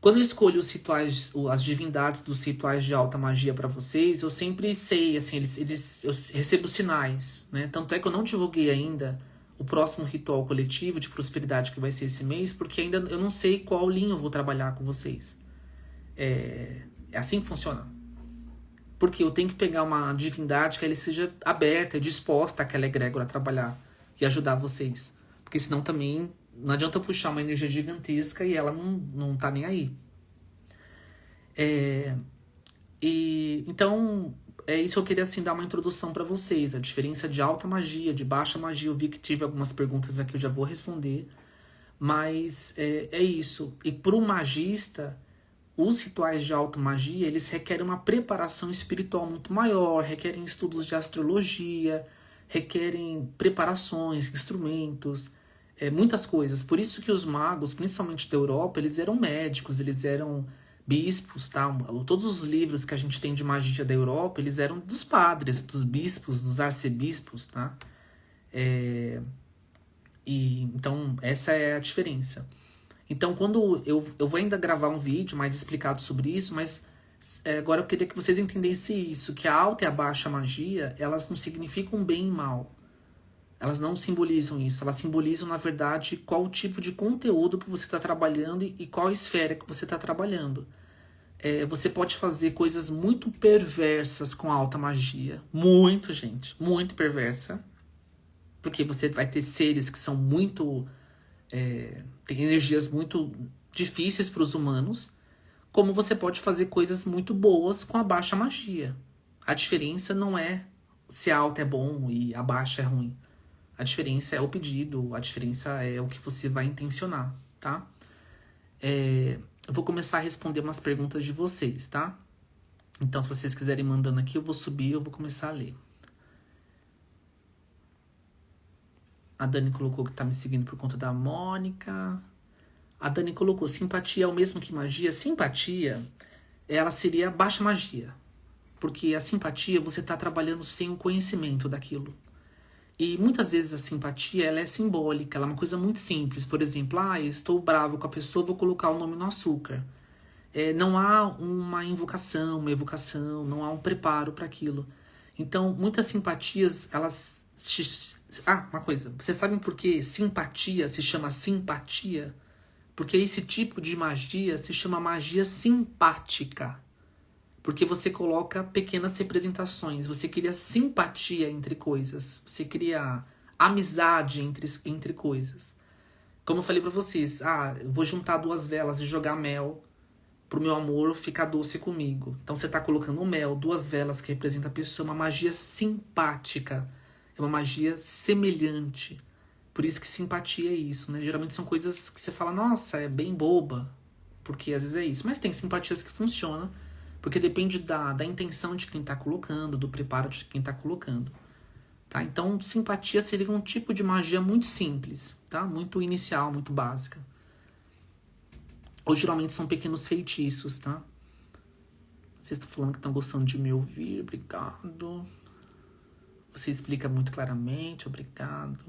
Quando eu escolho os rituais, as divindades dos rituais de alta magia para vocês, eu sempre sei, assim, eu recebo sinais, né? Tanto é que eu não divulguei ainda o próximo ritual coletivo de prosperidade que vai ser esse mês, porque ainda eu não sei qual linha eu vou trabalhar com vocês. É assim que funciona. Porque eu tenho que pegar uma divindade que ela seja aberta e disposta àquela egrégora a trabalhar e ajudar vocês. Porque senão também não adianta eu puxar uma energia gigantesca e ela não tá nem aí. Então, é isso que eu queria assim dar uma introdução para vocês. A diferença de alta magia, de baixa magia. Eu vi que tive algumas perguntas aqui, eu já vou responder. Mas é isso. E para o magista, os rituais de alta magia, eles requerem uma preparação espiritual muito maior, requerem estudos de astrologia, requerem preparações, instrumentos, muitas coisas. Por isso que os magos, principalmente da Europa, eles eram médicos, eles eram bispos, tá? Todos os livros que a gente tem de magia da Europa, eles eram dos padres, dos bispos, dos arcebispos, tá? Então, essa é a diferença. Então, quando eu vou ainda gravar um vídeo mais explicado sobre isso, mas agora eu queria que vocês entendessem isso, que a alta e a baixa magia, elas não significam bem e mal. Elas não simbolizam isso. Elas simbolizam, na verdade, qual tipo de conteúdo que você está trabalhando e qual esfera que você está trabalhando. Você pode fazer coisas muito perversas com a alta magia. Muito, gente. Muito perversa. Porque você vai ter seres que são muito... tem energias muito difíceis para os humanos. Como você pode fazer coisas muito boas com a baixa magia. A diferença não é se a alta é bom e a baixa é ruim. A diferença é o pedido, a diferença é o que você vai intencionar, tá? Eu vou começar a responder umas perguntas de vocês, tá? Então, se vocês quiserem mandando aqui, eu vou subir, eu vou começar a ler. A Dani colocou que tá me seguindo por conta da Mônica. A Dani colocou, simpatia é o mesmo que magia? Simpatia, ela seria baixa magia. Porque a simpatia, você tá trabalhando sem o conhecimento daquilo. E muitas vezes a simpatia, ela é simbólica, ela é uma coisa muito simples. Por exemplo, estou bravo com a pessoa, vou colocar o nome no açúcar. Não há uma invocação, uma evocação, não há um preparo para aquilo. Então, muitas simpatias, elas... uma coisa, vocês sabem por que simpatia se chama simpatia? Porque esse tipo de magia se chama magia simpática. Porque você coloca pequenas representações, você cria simpatia entre coisas, você cria amizade entre coisas. Como eu falei pra vocês, eu vou juntar 2 velas e jogar mel pro meu amor ficar doce comigo. Então você tá colocando o mel, 2 velas que representam a pessoa, uma magia simpática, é uma magia semelhante. Por isso que simpatia é isso, né? Geralmente são coisas que você fala, nossa, é bem boba, porque às vezes é isso. Mas tem simpatias que funcionam, Porque depende da intenção de quem tá colocando, do preparo de quem tá colocando. Tá? Então, simpatia seria um tipo de magia muito simples, tá? Muito inicial, muito básica. Ou geralmente são pequenos feitiços, tá? Vocês estão falando que estão gostando de me ouvir, obrigado. Você explica muito claramente, obrigado.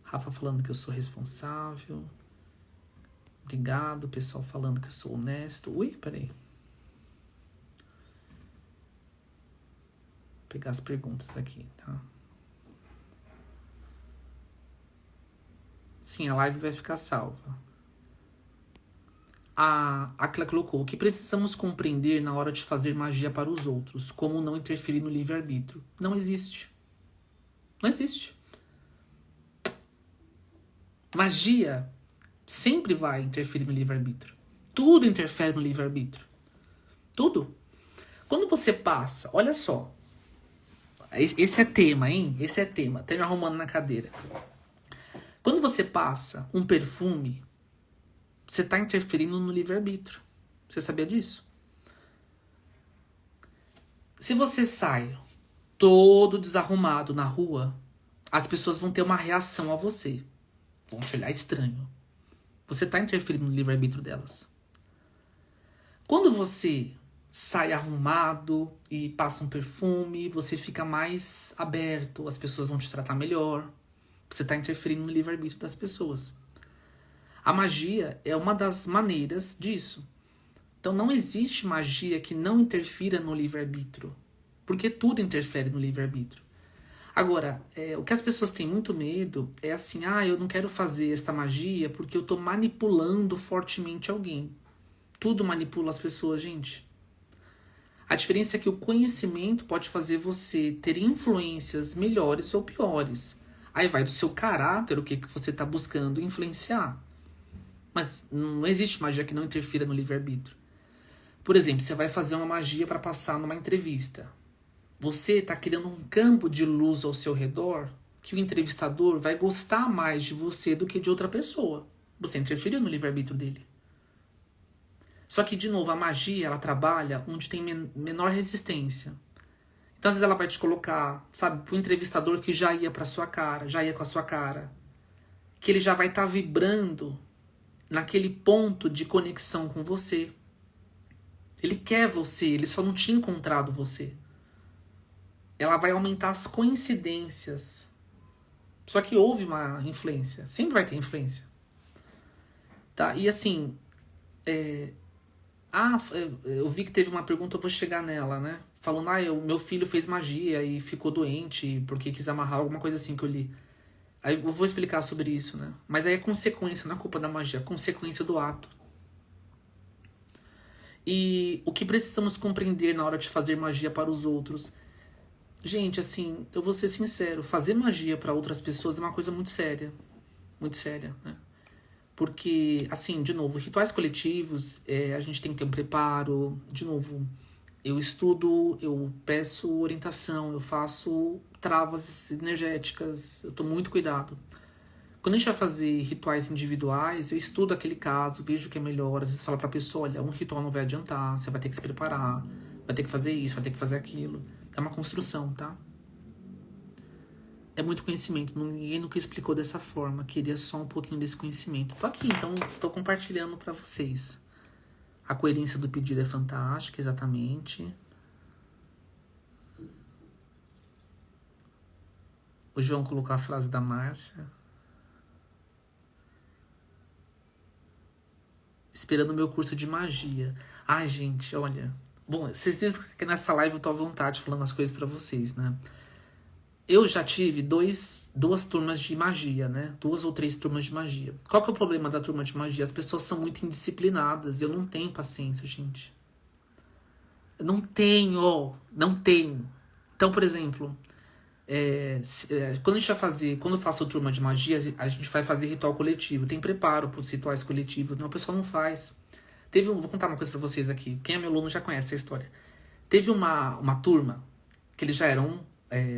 Rafa falando que eu sou responsável. Obrigado, pessoal falando que eu sou honesto. Ui, peraí. Vou pegar as perguntas aqui, tá? Sim, a live vai ficar salva. A Clá colocou: o que precisamos compreender na hora de fazer magia para os outros, como não interferir no livre-arbítrio? Não existe. Não existe. Magia sempre vai interferir no livre-arbítrio. Tudo interfere no livre-arbítrio. Tudo. Quando você passa, olha só. Esse é tema, hein? Esse é tema. Tá me arrumando na cadeira. Quando você passa um perfume, você está interferindo no livre-arbítrio. Você sabia disso? Se você sai todo desarrumado na rua, as pessoas vão ter uma reação a você. Vão te olhar estranho. Você está interferindo no livre-arbítrio delas. Quando você sai arrumado e passa um perfume, você fica mais aberto, as pessoas vão te tratar melhor. Você está interferindo no livre-arbítrio das pessoas. A magia é uma das maneiras disso. Então não existe magia que não interfira no livre-arbítrio. Porque tudo interfere no livre-arbítrio. Agora, o que as pessoas têm muito medo é assim, eu não quero fazer esta magia porque eu estou manipulando fortemente alguém. Tudo manipula as pessoas, gente. A diferença é que o conhecimento pode fazer você ter influências melhores ou piores. Aí vai do seu caráter, o que você está buscando influenciar. Mas não existe magia que não interfira no livre-arbítrio. Por exemplo, você vai fazer uma magia para passar numa entrevista. Você está criando um campo de luz ao seu redor que o entrevistador vai gostar mais de você do que de outra pessoa. Você interferiu no livre-arbítrio dele. Só que, de novo, a magia, ela trabalha onde tem menor resistência. Então, às vezes ela vai te colocar, sabe, pro entrevistador que já ia pra sua cara, já ia com a sua cara. Que ele já vai estar vibrando naquele ponto de conexão com você. Ele quer você, ele só não tinha encontrado você. Ela vai aumentar as coincidências. Só que houve uma influência. Sempre vai ter influência. Tá? E assim... eu vi que teve uma pergunta, eu vou chegar nela, né? Falando, meu filho fez magia e ficou doente porque quis amarrar, alguma coisa assim que eu li. Aí eu vou explicar sobre isso, né? Mas aí é consequência, não é culpa da magia, é consequência do ato. E o que precisamos compreender na hora de fazer magia para os outros? Gente, assim, eu vou ser sincero, fazer magia para outras pessoas é uma coisa muito séria. Muito séria, né? Porque, assim, de novo, rituais coletivos, a gente tem que ter um preparo. De novo, eu estudo, eu peço orientação, eu faço travas energéticas, eu tomo muito cuidado. Quando a gente vai fazer rituais individuais, eu estudo aquele caso, vejo o que é melhor. Às vezes falo pra pessoa, olha, um ritual não vai adiantar, você vai ter que se preparar, vai ter que fazer isso, vai ter que fazer aquilo. É uma construção, tá? É muito conhecimento, ninguém nunca explicou dessa forma, queria só um pouquinho desse conhecimento. Tô aqui, então estou compartilhando para vocês. A coerência do pedido é fantástica, exatamente. O João colocou a frase da Márcia. Esperando o meu curso de magia. Ai, gente, olha. Bom, vocês dizem que nessa live eu tô à vontade falando as coisas para vocês, né? Eu já tive duas turmas de magia, né? 2 ou 3 turmas de magia. Qual que é o problema da turma de magia? As pessoas são muito indisciplinadas. Eu não tenho paciência, gente. Eu não tenho. Então, por exemplo, quando a gente vai fazer... Quando eu faço turma de magia, a gente vai fazer ritual coletivo. Tem preparo para os rituais coletivos. Não, o pessoal não faz. Vou contar uma coisa para vocês aqui. Quem é meu aluno já conhece essa história. Teve uma turma que eles já eram...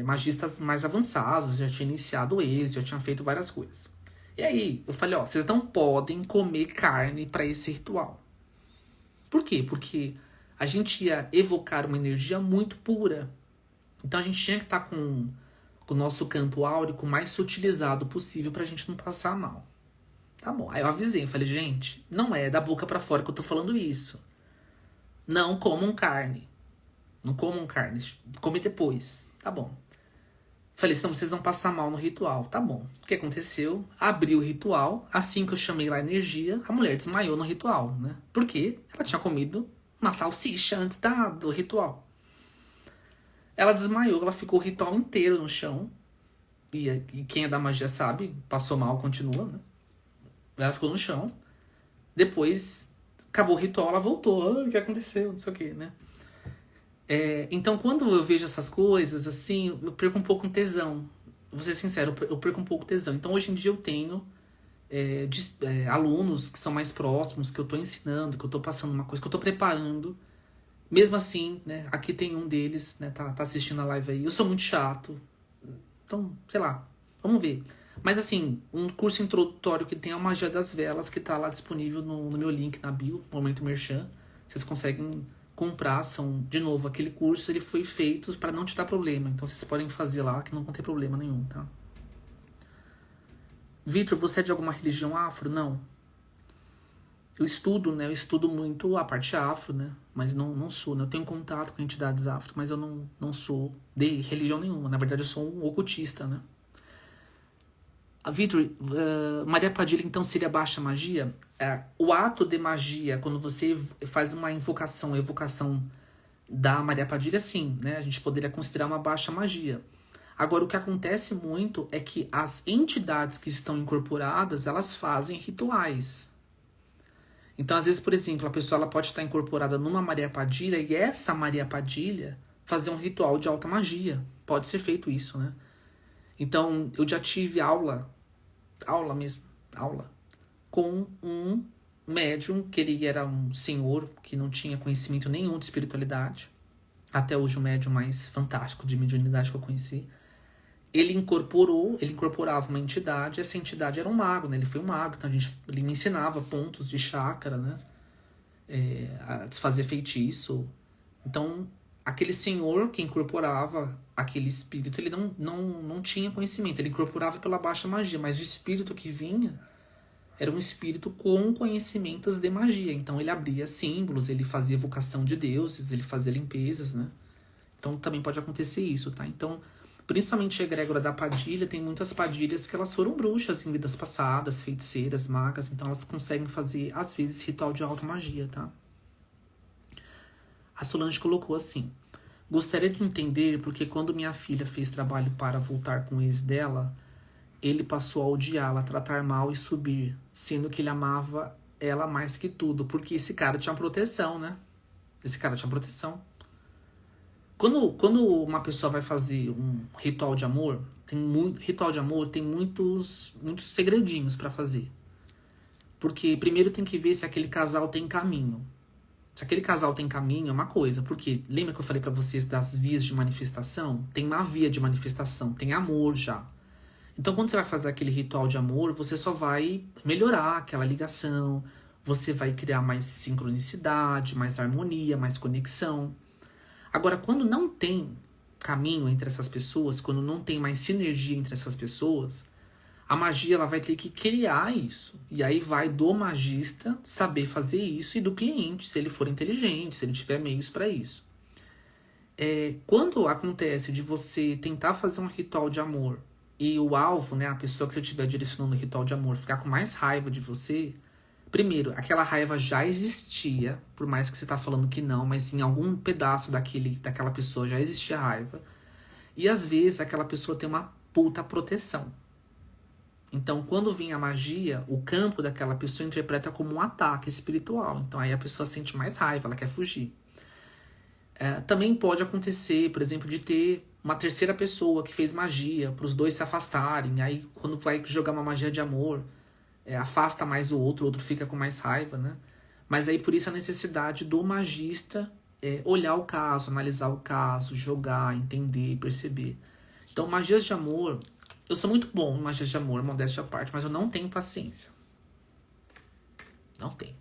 magistas mais avançados, já tinha iniciado eles, já tinham feito várias coisas. E aí, eu falei, vocês não podem comer carne para esse ritual. Por quê? Porque a gente ia evocar uma energia muito pura. Então a gente tinha que estar com o nosso campo áurico mais sutilizado possível pra gente não passar mal. Tá bom. Aí eu avisei, eu falei, gente, não é da boca pra fora que eu tô falando isso. Não comam carne. Não comam carne. Come depois. Tá bom. Falei, senão vocês vão passar mal no ritual. Tá bom. O que aconteceu? Abri o ritual. Assim que eu chamei lá a energia, a mulher desmaiou no ritual, né? Porque ela tinha comido uma salsicha antes do ritual. Ela desmaiou, ela ficou o ritual inteiro no chão. E quem é da magia sabe, passou mal, continua, né? Ela ficou no chão. Depois, acabou o ritual, ela voltou. O que aconteceu? Não sei o que, né? Então, quando eu vejo essas coisas, assim, eu perco um pouco um tesão. Vou ser sincero, eu perco um pouco o tesão. Então, hoje em dia eu tenho alunos que são mais próximos, que eu tô ensinando, que eu tô passando uma coisa, que eu tô preparando. Mesmo assim, né? Aqui tem um deles, né? Tá assistindo a live aí. Eu sou muito chato. Então, sei lá. Vamos ver. Mas assim, um curso introdutório que tem a Magia das Velas, que tá lá disponível no meu link na bio, Momento Merchan. Vocês conseguem comprar, de novo, aquele curso, ele foi feito para não te dar problema. Então vocês podem fazer lá que não vão ter problema nenhum, tá? Vitor, você é de alguma religião afro? Não. Eu estudo, né? Eu estudo muito a parte afro, né? Mas não sou, né? Eu tenho contato com entidades afro, mas eu não sou de religião nenhuma. Na verdade, eu sou um ocultista, né? Vitor, Maria Padilha então seria baixa magia? O ato de magia, quando você faz uma evocação da Maria Padilha, sim, né? A gente poderia considerar uma baixa magia. Agora, o que acontece muito é que as entidades que estão incorporadas, elas fazem rituais. Então, às vezes, por exemplo, a pessoa ela pode estar incorporada numa Maria Padilha e essa Maria Padilha fazer um ritual de alta magia. Pode ser feito isso, né? Então, eu já tive aula com um médium, que ele era um senhor que não tinha conhecimento nenhum de espiritualidade. Até hoje o médium mais fantástico de mediunidade que eu conheci. Ele incorporava uma entidade, essa entidade era um mago, né? Ele foi um mago, então ele me ensinava pontos de chakra, né? A desfazer feitiço. Então, aquele senhor que incorporava aquele espírito, ele não tinha conhecimento, ele incorporava pela baixa magia, mas o espírito que vinha era um espírito com conhecimentos de magia. Então ele abria símbolos, ele fazia evocação de deuses, ele fazia limpezas, né? Então também pode acontecer isso, tá? Então, principalmente a egrégora da Padilha, tem muitas Padilhas que elas foram bruxas em vidas passadas, feiticeiras, magas, então elas conseguem fazer, às vezes, ritual de alta magia, tá? A Solange colocou assim: gostaria de entender porque quando minha filha fez trabalho para voltar com o ex dela, ele passou a odiá-la, tratar mal e subir, sendo que ele amava ela mais que tudo, porque esse cara tinha proteção, né? Esse cara tinha proteção. Quando uma pessoa vai fazer um ritual de amor, ritual de amor tem muitos segredinhos para fazer. Porque primeiro tem que ver se aquele casal tem caminho. Se aquele casal tem caminho, é uma coisa. Porque lembra que eu falei pra vocês das vias de manifestação? Tem uma via de manifestação, tem amor já. Então, quando você vai fazer aquele ritual de amor, você só vai melhorar aquela ligação, você vai criar mais sincronicidade, mais harmonia, mais conexão. Agora, quando não tem caminho entre essas pessoas, quando não tem mais sinergia entre essas pessoas, a magia ela vai ter que criar isso. E aí vai do magista saber fazer isso e do cliente, se ele for inteligente, se ele tiver meios para isso. Quando acontece de você tentar fazer um ritual de amor e o alvo, né, a pessoa que você estiver direcionando o ritual de amor, ficar com mais raiva de você, primeiro, aquela raiva já existia, por mais que você tá falando que não, mas em algum pedaço daquela pessoa já existia raiva. E às vezes aquela pessoa tem uma puta proteção. Então, quando vem a magia, o campo daquela pessoa interpreta como um ataque espiritual. Então aí a pessoa sente mais raiva, ela quer fugir. Também pode acontecer, por exemplo, de ter uma terceira pessoa que fez magia, para os dois se afastarem. Aí, quando vai jogar uma magia de amor, afasta mais o outro fica com mais raiva, né? Mas aí, por isso, a necessidade do magista olhar o caso, analisar o caso, jogar, entender, perceber. Então, magias de amor... Eu sou muito bom em magias de amor, modéstia à parte, mas eu não tenho paciência. Não tenho.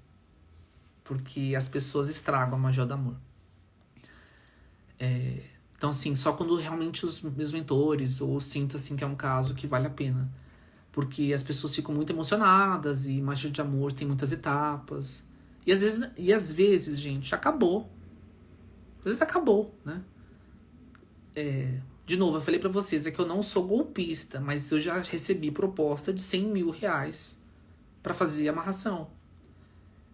porque as pessoas estragam a magia do amor. Então, assim, só quando realmente os meus mentores, ou eu sinto, assim, que é um caso que vale a pena. Porque as pessoas ficam muito emocionadas e magia de amor tem muitas etapas. E às vezes, gente, acabou. Às vezes acabou, né? De novo, eu falei pra vocês, é que eu não sou golpista, mas eu já recebi proposta de 100 mil reais pra fazer amarração.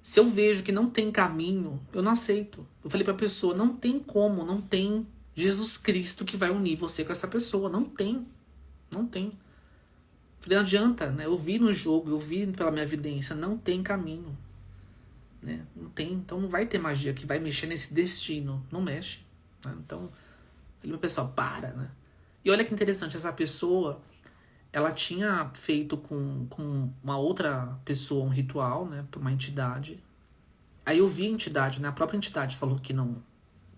Se eu vejo que não tem caminho, eu não aceito. Eu falei pra pessoa, não tem como, não tem Jesus Cristo que vai unir você com essa pessoa. Não tem. Não tem. Falei, não adianta, né? Eu vi no jogo, eu vi pela minha evidência, não tem caminho. Né? Não tem. Então não vai ter magia que vai mexer nesse destino. Não mexe. Né? Então, ele pessoal, para, né? E olha que interessante, essa pessoa, ela tinha feito com uma outra pessoa um ritual, né? Por uma entidade. Aí eu vi a entidade, né? A própria entidade falou que não,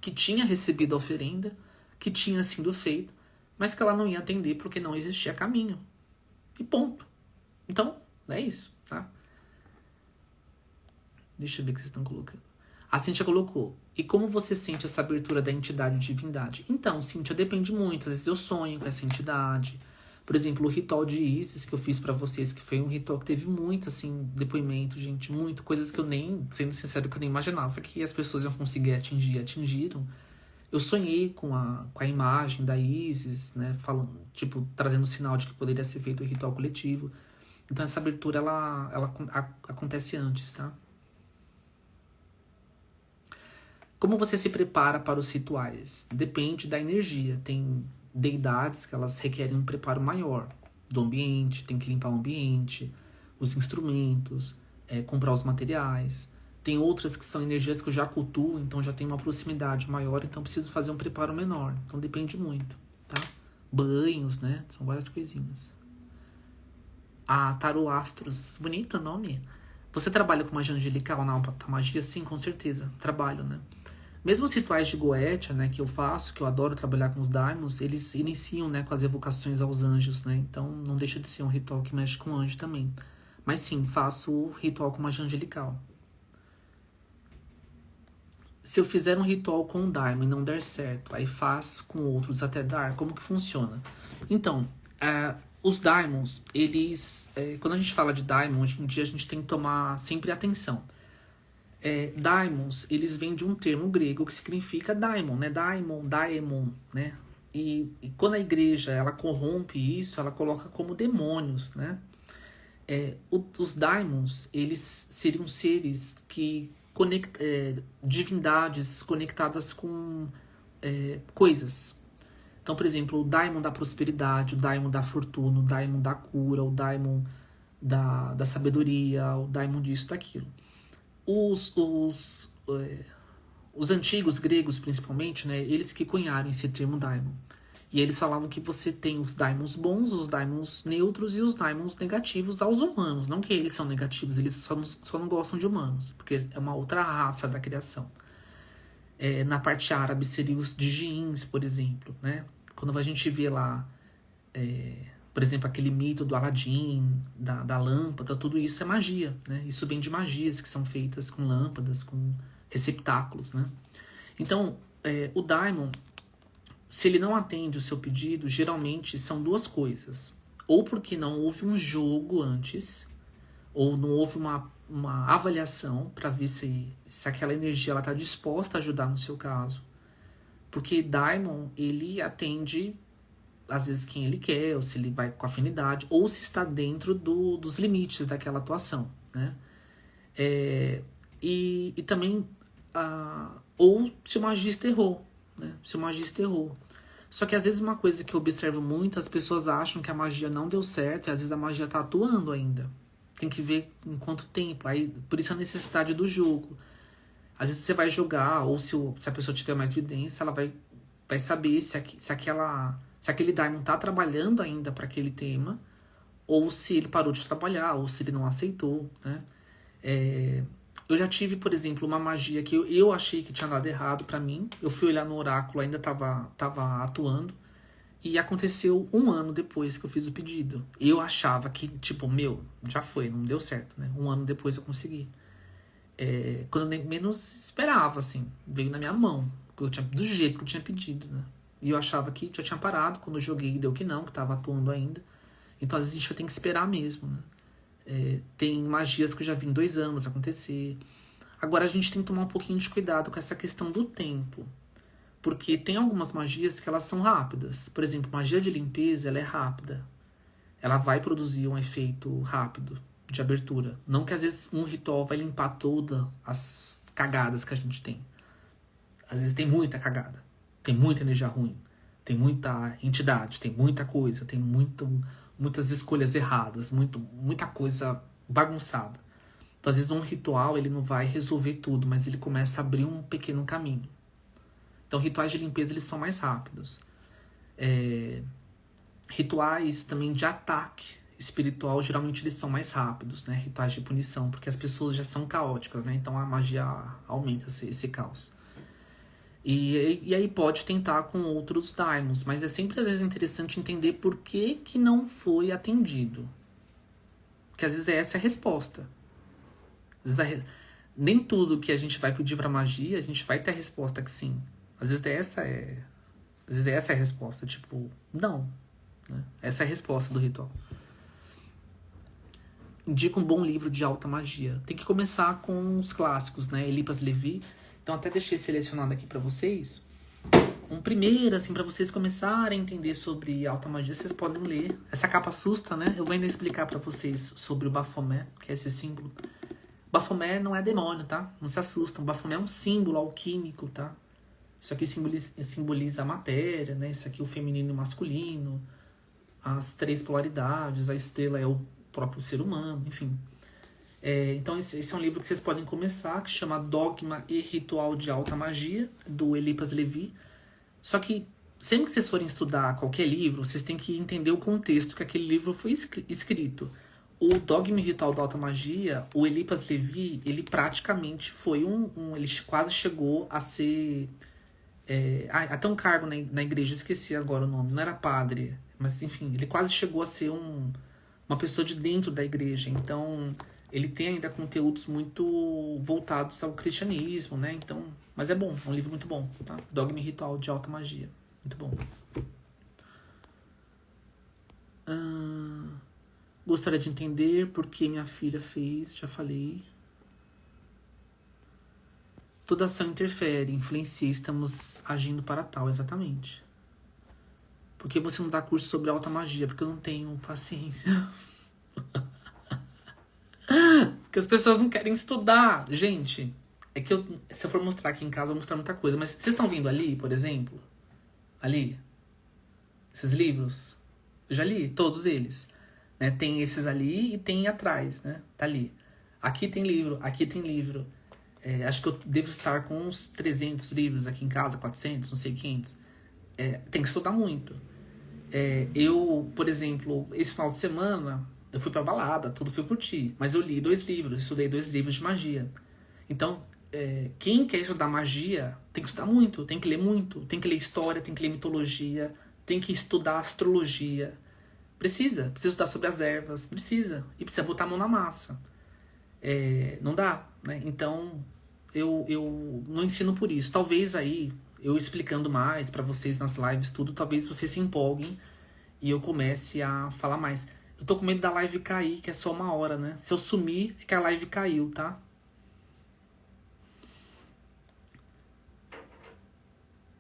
que tinha recebido a oferenda, que tinha sido feito, mas que ela não ia atender porque não existia caminho. E ponto. Então, é isso, tá? Deixa eu ver o que vocês estão colocando. A Cíntia colocou. E como você sente essa abertura da entidade de divindade? Então, Cíntia, depende muito. Às vezes eu sonho com essa entidade. Por exemplo, o ritual de Isis que eu fiz pra vocês, que foi um ritual que teve muito, assim, depoimento, gente. Muito. Coisas que eu nem, sendo sincero, que eu nem imaginava que as pessoas iam conseguir atingir. Atingiram. Eu sonhei com a imagem da Isis, né? Falando, tipo, trazendo sinal de que poderia ser feito o ritual coletivo. Então essa abertura, ela acontece antes, tá? Como você se prepara para os rituais? Depende da energia. Tem deidades que elas requerem um preparo maior do ambiente, tem que limpar o ambiente, os instrumentos, comprar os materiais. Tem outras que são energias que eu já cultuo, então já tem uma proximidade maior, então preciso fazer um preparo menor. Então depende muito, tá? Banhos, né? São várias coisinhas. Tarô Astros. Bonito o nome. Você trabalha com magia angelical na magia? Sim, com certeza. Trabalho, né? Mesmo os rituais de Goetia, né, que eu faço, que eu adoro trabalhar com os daimons, eles iniciam, né, com as evocações aos anjos, né? Então não deixa de ser um ritual que mexe com o anjo também. Mas sim, faço o ritual com magia angelical. Se eu fizer um ritual com um daimon e não der certo, aí faz com outros até dar, como que funciona? Então, os daimons, eles... quando a gente fala de daimon, hoje em dia a gente tem que tomar sempre atenção. Daimons, eles vêm de um termo grego que significa daimon, né? Daemon, né? E quando a igreja, ela corrompe isso, ela coloca como demônios, né? Os daimons, eles seriam seres que divindades conectadas com coisas. Então, por exemplo, o daimon da prosperidade, o daimon da fortuna, o daimon da cura, o daimon da sabedoria, o daimon disso, daquilo. Os antigos gregos, principalmente, né, eles que cunharam esse termo daimon. E eles falavam que você tem os daimons bons, os daimons neutros e os daimons negativos aos humanos. Não que eles são negativos, eles só não gostam de humanos, porque é uma outra raça da criação. Na parte árabe seriam os djinns, por exemplo, né? Quando a gente vê lá, por exemplo, aquele mito do Aladim, da lâmpada, tudo isso é magia, né? Isso vem de magias que são feitas com lâmpadas, com receptáculos, né? Então, o daimon, se ele não atende o seu pedido, geralmente são duas coisas. Ou porque não houve um jogo antes, ou não houve uma avaliação para ver se aquela energia está disposta a ajudar no seu caso. Porque daimon, ele atende, às vezes, quem ele quer, ou se ele vai com afinidade, ou se está dentro dos limites daquela atuação, né? E também, ou se o magista errou, né? Se o magista errou. Só que às vezes uma coisa que eu observo muito, as pessoas acham que a magia não deu certo, e às vezes a magia está atuando ainda. Tem que ver em quanto tempo. Aí, por isso a necessidade do jogo. Às vezes você vai jogar, ou se a pessoa tiver mais evidência, ela vai saber se aquele daimon está trabalhando ainda para aquele tema, ou se ele parou de trabalhar, ou se ele não aceitou, né? Eu já tive, por exemplo, uma magia que eu achei que tinha dado errado pra mim. Eu fui olhar no oráculo, ainda tava atuando. E aconteceu 1 ano depois que eu fiz o pedido. Eu achava que, tipo, já foi, não deu certo, né? 1 ano depois eu consegui. quando eu menos esperava, assim. Veio na minha mão, do jeito que eu tinha pedido, né? E eu achava que já tinha parado, quando eu joguei deu que não, que tava atuando ainda. Então às vezes a gente vai ter que esperar mesmo, né? Tem magias que eu já vi em 2 anos acontecer. Agora a gente tem que tomar um pouquinho de cuidado com essa questão do tempo. Porque tem algumas magias que elas são rápidas. Por exemplo, magia de limpeza, ela é rápida. Ela vai produzir um efeito rápido de abertura. Não que às vezes um ritual vai limpar todas as cagadas que a gente tem. Às vezes tem muita cagada. Tem muita energia ruim. Tem muita entidade. Tem muita coisa. Tem muitas escolhas erradas. Muita coisa bagunçada. Então, às vezes, um ritual ele não vai resolver tudo, mas ele começa a abrir um pequeno caminho. Então, rituais de limpeza eles são mais rápidos. Rituais também de ataque espiritual, geralmente eles são mais rápidos, né? Rituais de punição, porque as pessoas já são caóticas, né? Então a magia aumenta esse caos. E aí pode tentar com outros daimons, mas é sempre às vezes interessante entender por que não foi atendido. Porque às vezes essa é a resposta. Nem tudo que a gente vai pedir pra magia, a gente vai ter a resposta que sim. Às vezes essa é a resposta, tipo, não. Né? Essa é a resposta do ritual. Indica um bom livro de alta magia. Tem que começar com os clássicos, né? Elipas Levi. Então até deixei selecionado aqui pra vocês. Um primeiro, assim, pra vocês começarem a entender sobre alta magia, vocês podem ler. Essa capa assusta, né? Eu vou ainda explicar pra vocês sobre o Baphomet, que é esse símbolo. Baphomet não é demônio, tá? Não se assustam. Baphomet é um símbolo alquímico, tá? Isso aqui simboliza a matéria, né? Isso aqui é o feminino e o masculino. As 3 polaridades. A estrela é o próprio ser humano, enfim. Então esse é um livro que vocês podem começar, que chama Dogma e Ritual de Alta Magia, do Elipas Levi. Só que sempre que vocês forem estudar qualquer livro, vocês têm que entender o contexto que aquele livro foi escrito. O Dogma e Ritual da Alta Magia, o Elipas Levi, ele praticamente foi ele quase chegou a ser... até um cargo na igreja, esqueci agora o nome, não era padre, mas enfim, ele quase chegou a ser uma pessoa de dentro da igreja. Então, ele tem ainda conteúdos muito voltados ao cristianismo, né? Então, mas é bom, é um livro muito bom, tá? Dogma e Ritual de Alta Magia, muito bom. Gostaria de entender por que minha filha fez, já falei. Toda ação interfere, influencia, estamos agindo para tal, exatamente. Por que você não dá curso sobre alta magia? Porque eu não tenho paciência. Porque as pessoas não querem estudar. Gente, é que se eu for mostrar aqui em casa, eu vou mostrar muita coisa. Mas vocês estão vendo ali, por exemplo? Ali? Esses livros? Eu já li todos eles. Né? Tem esses ali e tem atrás, né? Tá ali. Aqui tem livro, aqui tem livro. Acho que eu devo estar com uns 300 livros aqui em casa, 400, não sei, 500. Tem que estudar muito. Eu, por exemplo, esse final de semana, eu fui pra balada, tudo fui curtir. Mas eu li 2 livros, estudei 2 livros de magia. Então, quem quer estudar magia, tem que estudar muito, tem que ler muito. Tem que ler história, tem que ler mitologia, tem que estudar astrologia. Precisa estudar sobre as ervas, precisa. E precisa botar a mão na massa. Não dá, né? Então, eu não ensino por isso. Talvez aí, eu explicando mais pra vocês nas lives, tudo, talvez vocês se empolguem e eu comece a falar mais. Eu tô com medo da live cair, que é só 1 hora, né? Se eu sumir, é que a live caiu, tá?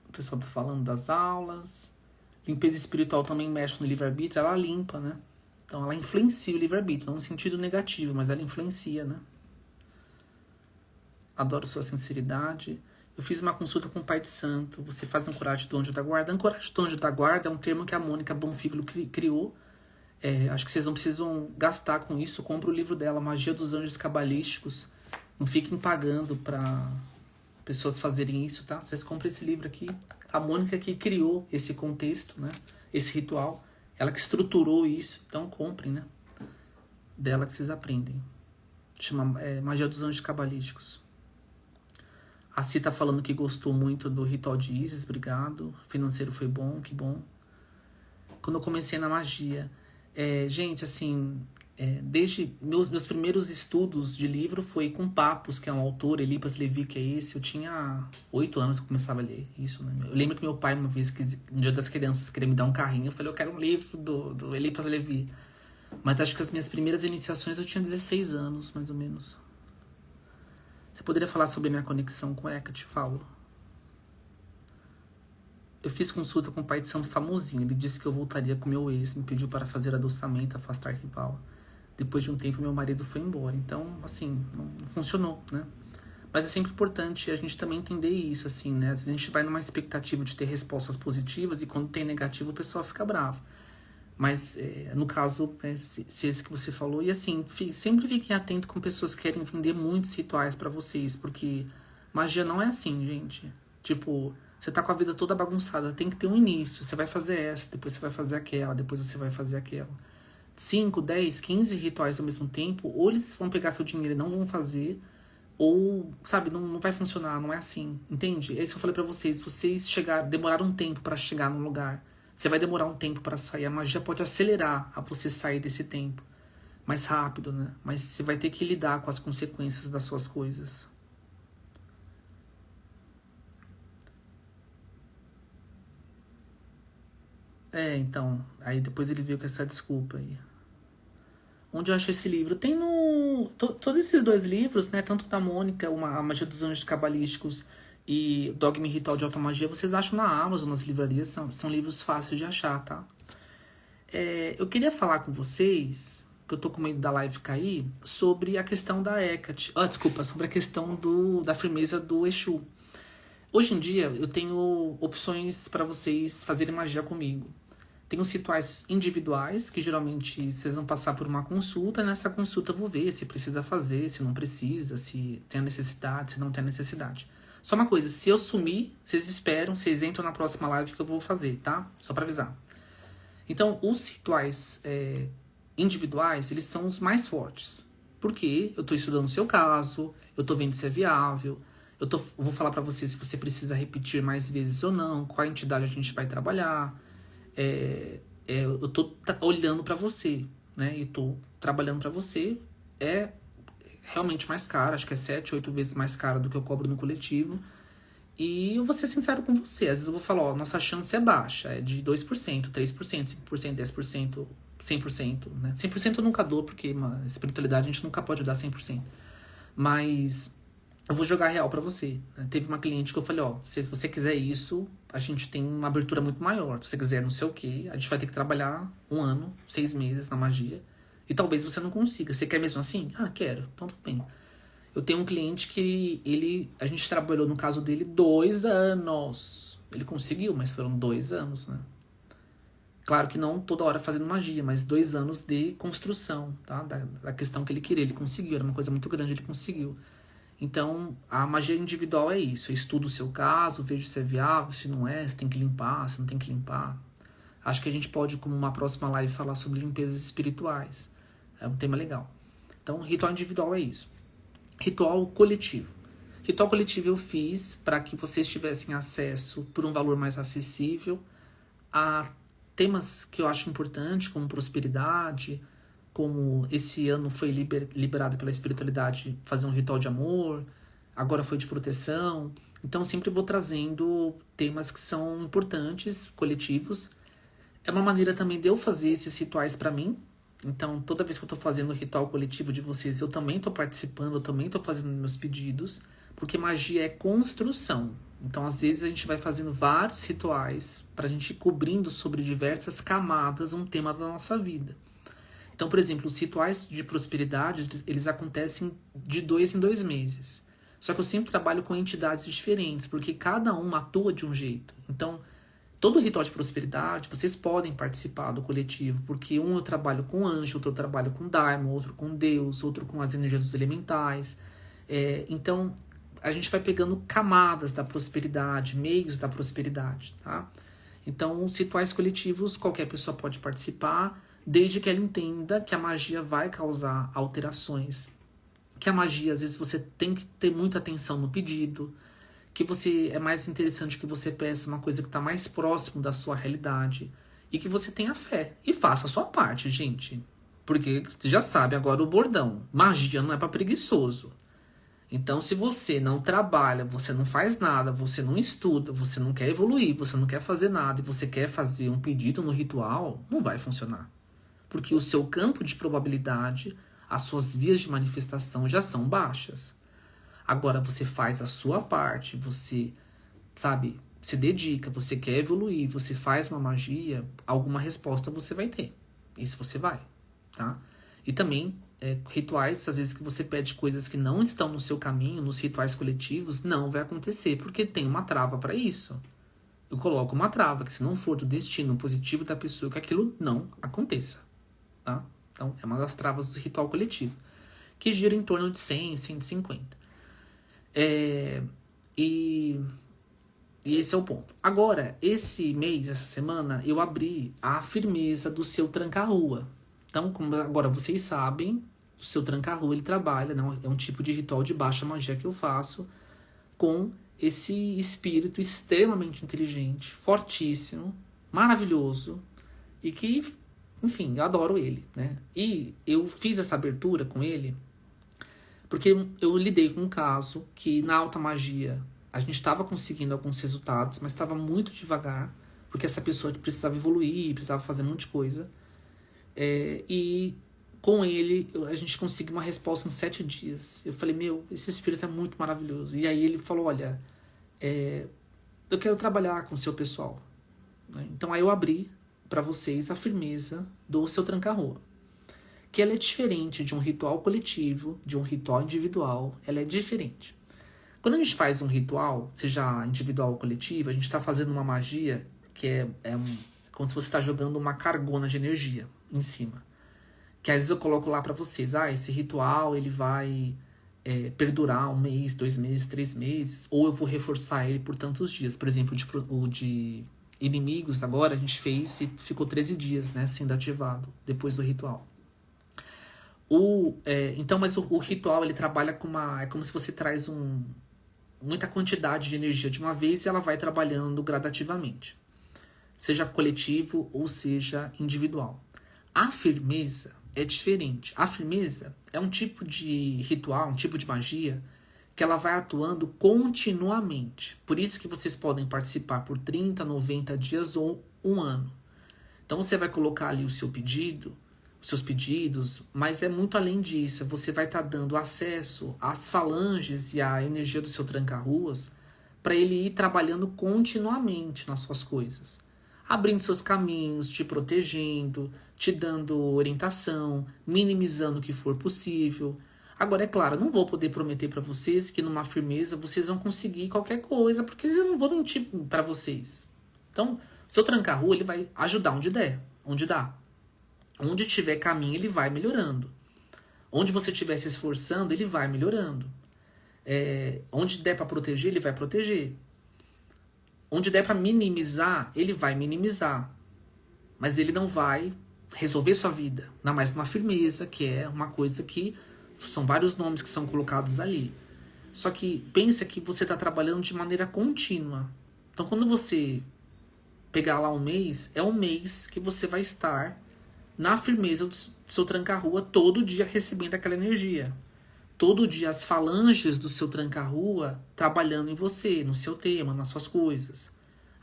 O pessoal tá falando das aulas. Limpeza espiritual também mexe no livre-arbítrio, ela limpa, né? Então ela influencia o livre-arbítrio, não no sentido negativo, mas ela influencia, né? Adoro sua sinceridade. Eu fiz uma consulta com o Pai de Santo. Você faz ancoragem do anjo da guarda. Ancoragem do anjo da guarda é um termo que a Mônica Bonfiglio criou. Acho que vocês não precisam gastar com isso. Compre o livro dela, Magia dos Anjos Cabalísticos. Não fiquem pagando para pessoas fazerem isso, tá? Vocês comprem esse livro aqui. A Mônica que criou esse contexto, né? Esse ritual. Ela que estruturou isso. Então comprem, né? Dela que vocês aprendem. Chama Magia dos Anjos Cabalísticos. A Ci tá falando que gostou muito do ritual de Isis, obrigado. Financeiro foi bom, que bom. Quando eu comecei na magia. Gente, assim, Desde meus primeiros estudos de livro foi com Papos, que é um autor, Eliphas Levi, que é esse. Eu tinha 8 anos que eu começava a ler isso, né? Eu lembro que meu pai, uma vez, no Dia das Crianças, queria me dar um carrinho. Eu falei, eu quero um livro do Eliphas Levi. Mas acho que as minhas primeiras iniciações eu tinha 16 anos, mais ou menos. Você poderia falar sobre a minha conexão com Hecate, Paulo? Eu fiz consulta com o pai de santo famosinho. Ele disse que eu voltaria com meu ex. Me pediu para fazer adoçamento, afastar rival. Depois de um tempo, meu marido foi embora. Então, assim, não funcionou, né? Mas é sempre importante a gente também entender isso, assim, né? Às vezes a gente vai numa expectativa de ter respostas positivas e quando tem negativo, o pessoal fica bravo. Mas, no caso, né, se esse que você falou... E, assim, sempre fiquem atentos com pessoas que querem vender muitos rituais pra vocês. Porque magia não é assim, gente. Tipo, você tá com a vida toda bagunçada. Tem que ter um início. Você vai fazer essa, depois você vai fazer aquela, depois você vai fazer aquela. 5, 10, 15 rituais ao mesmo tempo, ou eles vão pegar seu dinheiro e não vão fazer, ou, sabe, não vai funcionar, não é assim, entende? É isso que eu falei pra vocês, demoraram um tempo pra chegar num lugar, você vai demorar um tempo pra sair, a magia pode acelerar a você sair desse tempo, mais rápido, né? Mas você vai ter que lidar com as consequências das suas coisas. Então, aí depois ele veio com essa desculpa aí. Onde eu acho esse livro? Tem no... Todos esses 2 livros, né? Tanto da Mônica, A Magia dos Anjos Cabalísticos e Dogma e Ritual de Automagia, vocês acham na Amazon, nas livrarias. São livros fáceis de achar, tá? Eu queria falar com vocês, que eu tô com medo da live cair, sobre a questão da Hecate. Sobre a questão da firmeza do Exu. Hoje em dia, eu tenho opções para vocês fazerem magia comigo. Tem os rituais individuais, que geralmente vocês vão passar por uma consulta, e nessa consulta eu vou ver se precisa fazer, se não precisa, se tem a necessidade, se não tem a necessidade. Só uma coisa, se eu sumir, vocês esperam, vocês entram na próxima live que eu vou fazer, tá? Só pra avisar. Então, os rituais individuais, eles são os mais fortes. Porque eu tô estudando o seu caso, eu tô vendo se é viável, eu vou falar pra você se você precisa repetir mais vezes ou não, qual entidade a gente vai trabalhar. Eu tô olhando pra você, né? E tô trabalhando pra você. É realmente mais caro, acho que é 7, 8 vezes mais caro do que eu cobro no coletivo. E eu vou ser sincero com você. Às vezes eu vou falar, ó, nossa chance é baixa, é de 2%, 3%, 5%, 10%, 100%, né? 100% eu nunca dou, porque uma espiritualidade a gente nunca pode dar 100%. Mas eu vou jogar real pra você, né? Teve uma cliente que eu falei, ó, se você quiser isso, a gente tem uma abertura muito maior. Se você quiser não sei o que, a gente vai ter que trabalhar 1 ano, 6 meses na magia. E talvez você não consiga. Você quer mesmo assim? Ah, quero. Então tudo bem. Eu tenho um cliente que a gente trabalhou, no caso dele, 2 anos. Ele conseguiu, mas foram 2 anos, né? Claro que não toda hora fazendo magia, mas 2 anos de construção, tá? Da questão que ele queria. Ele conseguiu, era uma coisa muito grande, ele conseguiu. Então, a magia individual é isso. Eu estudo o seu caso, vejo se é viável, se não é, se tem que limpar, se não tem que limpar. Acho que a gente pode, como uma próxima live, falar sobre limpezas espirituais. É um tema legal. Então, ritual individual é isso. Ritual coletivo. Ritual coletivo eu fiz para que vocês tivessem acesso, por um valor mais acessível, a temas que eu acho importante, como prosperidade, como esse ano foi liberado pela espiritualidade fazer um ritual de amor, agora foi de proteção. Então sempre vou trazendo temas que são importantes, coletivos. É uma maneira também de eu fazer esses rituais para mim. Então toda vez que eu tô fazendo o ritual coletivo de vocês, eu também tô participando, eu também tô fazendo meus pedidos, porque magia é construção. Então às vezes a gente vai fazendo vários rituais pra gente ir cobrindo sobre diversas camadas um tema da nossa vida. Então, por exemplo, os rituais de prosperidade, eles acontecem de 2 em 2 meses. Só que eu sempre trabalho com entidades diferentes, porque cada uma atua de um jeito. Então, todo ritual de prosperidade, vocês podem participar do coletivo, porque um eu trabalho com anjo, outro eu trabalho com daimon, outro com Deus, outro com as energias dos elementais. Então, a gente vai pegando camadas da prosperidade, meios da prosperidade, tá? Então, os rituais coletivos, qualquer pessoa pode participar, desde que ela entenda que a magia vai causar alterações, que a magia, às vezes, você tem que ter muita atenção no pedido, que é mais interessante que você peça uma coisa que está mais próximo da sua realidade, e que você tenha fé. E faça a sua parte, gente. Porque você já sabe agora o bordão. Magia não é para preguiçoso. Então, se você não trabalha, você não faz nada, você não estuda, você não quer evoluir, você não quer fazer nada e você quer fazer um pedido no ritual, não vai funcionar. Porque o seu campo de probabilidade, as suas vias de manifestação já são baixas. Agora você faz a sua parte, você, sabe, se dedica, você quer evoluir, você faz uma magia, alguma resposta você vai ter. Isso você vai, tá? E também rituais, às vezes que você pede coisas que não estão no seu caminho, nos rituais coletivos, não vai acontecer, porque tem uma trava para isso. Eu coloco uma trava, que se não for do destino positivo da pessoa, que aquilo não aconteça, tá? Então, é uma das travas do ritual coletivo, que gira em torno de 100, 150. E esse é o ponto. Agora, esse mês, essa semana, eu abri a firmeza do seu tranca-rua. Então, como agora vocês sabem, o seu tranca-rua ele trabalha, não, é um tipo de ritual de baixa magia que eu faço com esse espírito extremamente inteligente, fortíssimo, maravilhoso e que, enfim, eu adoro ele, né? E eu fiz essa abertura com ele porque eu lidei com um caso que na alta magia a gente estava conseguindo alguns resultados, mas estava muito devagar, porque essa pessoa precisava evoluir, precisava fazer um monte de coisa. E com ele a gente conseguiu uma resposta em 7 dias. Eu falei, esse espírito é muito maravilhoso. E aí ele falou, olha, eu quero trabalhar com o seu pessoal. Então aí eu abri para vocês a firmeza do seu tranca-rua. Que ela é diferente de um ritual coletivo, de um ritual individual. Ela é diferente. Quando a gente faz um ritual, seja individual ou coletivo, a gente está fazendo uma magia que é como se você está jogando uma cargona de energia em cima. Que às vezes eu coloco lá para vocês, esse ritual ele vai perdurar 1 mês, 2 meses, 3 meses, ou eu vou reforçar ele por tantos dias. Por exemplo, o de inimigos agora a gente fez e ficou 13 dias, né, sendo ativado depois do ritual. Então, mas o ritual ele trabalha com é como se você traz muita quantidade de energia de uma vez e ela vai trabalhando gradativamente, seja coletivo ou seja individual. A firmeza é diferente. A firmeza é um tipo de ritual, um tipo de magia que ela vai atuando continuamente. Por isso que vocês podem participar por 30, 90 dias ou 1 ano. Então você vai colocar ali o seu pedido, os seus pedidos, mas é muito além disso. Você vai estar dando acesso às falanges e à energia do seu tranca-ruas para ele ir trabalhando continuamente nas suas coisas. Abrindo seus caminhos, te protegendo, te dando orientação, minimizando o que for possível. Agora, é claro, eu não vou poder prometer para vocês que numa firmeza vocês vão conseguir qualquer coisa, porque eu não vou mentir para vocês. Então, seu tranca-rua ele vai ajudar onde der, onde dá. Onde tiver caminho, ele vai melhorando. Onde você estiver se esforçando, ele vai melhorando. Onde der para proteger, ele vai proteger. Onde der para minimizar, ele vai minimizar. Mas ele não vai resolver sua vida. Ainda mais numa firmeza, que é uma coisa que são vários nomes que são colocados ali. Só que pensa que você está trabalhando de maneira contínua. Então, quando você pegar lá 1 mês, é 1 mês que você vai estar na firmeza do seu tranca-rua, todo dia recebendo aquela energia. Todo dia as falanges do seu tranca-rua trabalhando em você, no seu tema, nas suas coisas.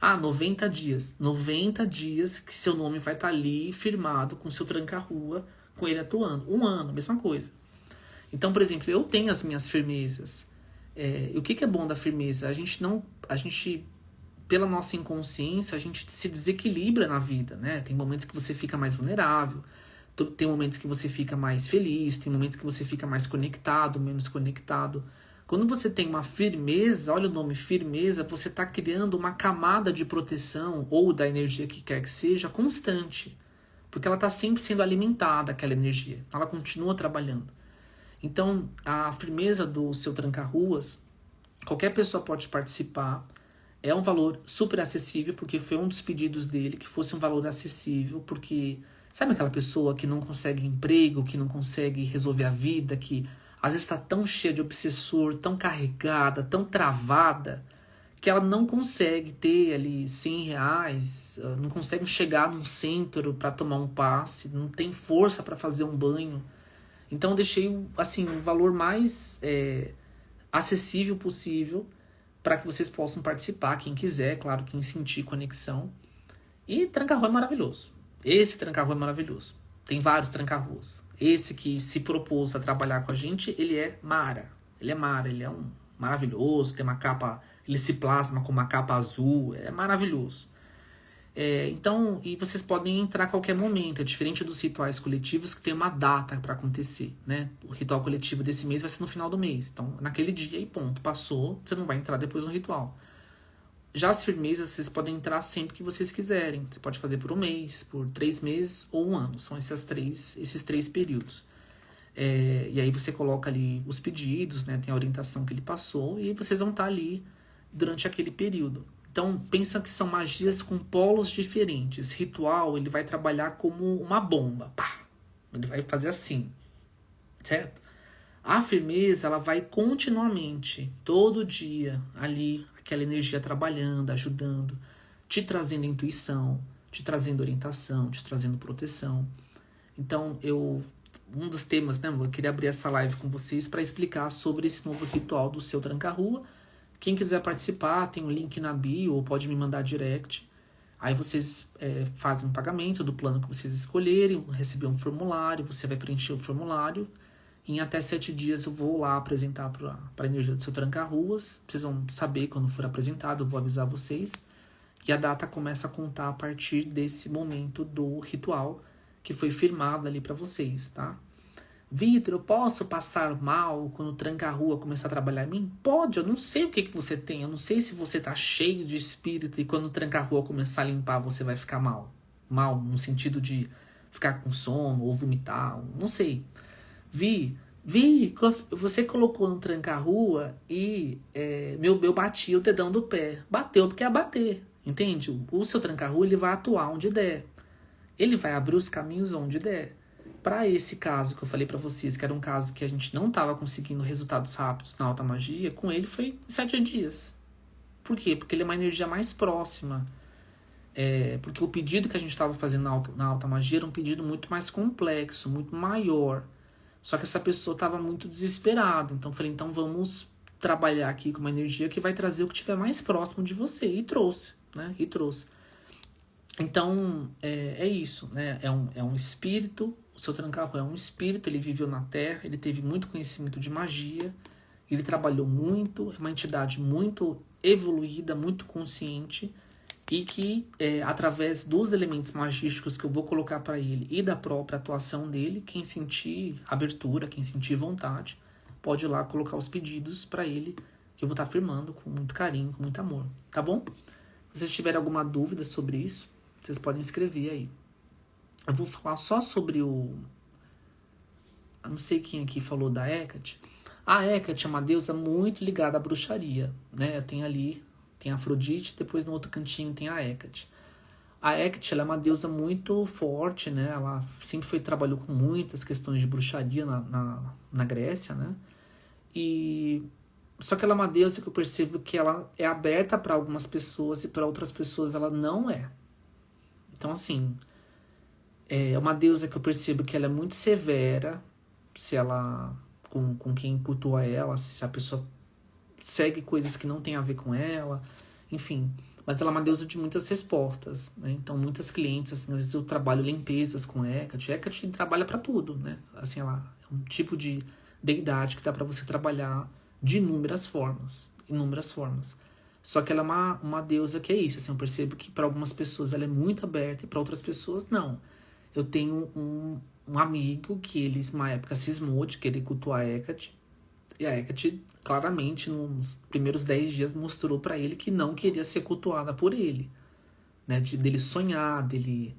90 dias. 90 dias que seu nome vai estar ali firmado com o seu tranca-rua, com ele atuando. 1 ano, mesma coisa. Então, por exemplo, eu tenho as minhas firmezas. E o que é bom da firmeza? A gente, pela nossa inconsciência, a gente se desequilibra na vida, né? Tem momentos que você fica mais vulnerável, tem momentos que você fica mais feliz, tem momentos que você fica mais conectado, menos conectado. Quando você tem uma firmeza, olha o nome firmeza, você está criando uma camada de proteção, ou da energia que quer que seja, constante. Porque ela está sempre sendo alimentada, aquela energia. Ela continua trabalhando. Então, a firmeza do seu tranca-ruas, qualquer pessoa pode participar. É um valor super acessível, porque foi um dos pedidos dele, que fosse um valor acessível, porque sabe aquela pessoa que não consegue emprego, que não consegue resolver a vida, que às vezes está tão cheia de obsessor, tão carregada, tão travada, que ela não consegue ter ali R$ 100, não consegue chegar num centro para tomar um passe, não tem força para fazer um banho. Então eu deixei assim o valor mais acessível possível para que vocês possam participar, quem quiser, claro, quem sentir conexão. E tranca-rua é maravilhoso. Esse tranca-rua é maravilhoso. Tem vários tranca-ruas. Esse que se propôs a trabalhar com a gente, ele é mara. Ele é mara, ele é um maravilhoso, tem uma capa, ele se plasma com uma capa azul, é maravilhoso. Então, e vocês podem entrar a qualquer momento, é diferente dos rituais coletivos que tem uma data para acontecer, né? O ritual coletivo desse mês vai ser no final do mês, então naquele dia e ponto, passou, você não vai entrar depois no ritual. Já as firmezas, vocês podem entrar sempre que vocês quiserem, você pode fazer por um mês, por 3 meses ou um ano, são esses três períodos. E aí você coloca ali os pedidos, né? Tem a orientação que ele passou, e aí vocês vão estar ali durante aquele período. Então, pensa que são magias com polos diferentes. Ritual, ele vai trabalhar como uma bomba. Pá! Ele vai fazer assim, certo? A firmeza, ela vai continuamente, todo dia, ali, aquela energia trabalhando, ajudando, te trazendo intuição, te trazendo orientação, te trazendo proteção. Então, um dos temas, né, eu queria abrir essa live com vocês para explicar sobre esse novo ritual do seu tranca-rua. Quem quiser participar, tem um link na bio, ou pode me mandar direct. Aí vocês fazem um pagamento do plano que vocês escolherem, receber um formulário, você vai preencher o formulário. Em até 7 dias eu vou lá apresentar para a energia do seu tranca-ruas. Vocês vão saber quando for apresentado, eu vou avisar vocês. E a data começa a contar a partir desse momento do ritual que foi firmado ali para vocês, tá? Vitor, eu posso passar mal quando o tranca-rua começar a trabalhar em mim? Pode, eu não sei o que você tem, eu não sei se você tá cheio de espírito e quando o tranca-rua começar a limpar você vai ficar mal. Mal, no sentido de ficar com sono ou vomitar, não sei. Vi, você colocou no tranca-rua e eu bati o dedão do pé. Bateu porque é bater, entende? O seu tranca-rua ele vai atuar onde der. Ele vai abrir os caminhos onde der. Para esse caso que eu falei para vocês, que era um caso que a gente não estava conseguindo resultados rápidos na alta magia, com ele foi 7 dias. Por quê? Porque ele é uma energia mais próxima. Porque o pedido que a gente estava fazendo na alta magia era um pedido muito mais complexo, muito maior. Só que essa pessoa estava muito desesperada. Então eu falei, então vamos trabalhar aqui com uma energia que vai trazer o que estiver mais próximo de você. E trouxe, né? E trouxe. Então, é isso, né? É um espírito. O seu tranca-rua é um espírito, ele viveu na Terra, ele teve muito conhecimento de magia, ele trabalhou muito, é uma entidade muito evoluída, muito consciente, e que, através dos elementos magísticos que eu vou colocar para ele e da própria atuação dele, quem sentir abertura, quem sentir vontade, pode ir lá colocar os pedidos para ele, que eu vou estar firmando com muito carinho, com muito amor, tá bom? Se vocês tiverem alguma dúvida sobre isso, vocês podem escrever aí. Eu vou falar só sobre eu não sei quem aqui falou da Hecate. A Hecate é uma deusa muito ligada à bruxaria, né? Tem a Afrodite, depois no outro cantinho tem a Hecate. A Hecate, ela é uma deusa muito forte, né? Ela sempre trabalhou com muitas questões de bruxaria na Grécia, né? Só que ela é uma deusa que eu percebo que ela é aberta para algumas pessoas e para outras pessoas ela não é. Então, assim, é uma deusa que eu percebo que ela é muito severa, se ela com quem cultua ela, se a pessoa segue coisas que não tem a ver com ela, enfim. Mas ela é uma deusa de muitas respostas, né? Então, muitas clientes, assim, às vezes eu trabalho limpezas com Hecate. Hecate trabalha para tudo, né? Assim, ela é um tipo de deidade que dá para você trabalhar de inúmeras formas. Só que ela é uma deusa que é isso, assim, eu percebo que para algumas pessoas ela é muito aberta e para outras pessoas não. Eu tenho um amigo que ele, uma época, cismou de querer cultuar a Hecate, e a Hecate, claramente, nos primeiros 10 dias, mostrou para ele que não queria ser cultuada por ele, né? Dele sonhar, dele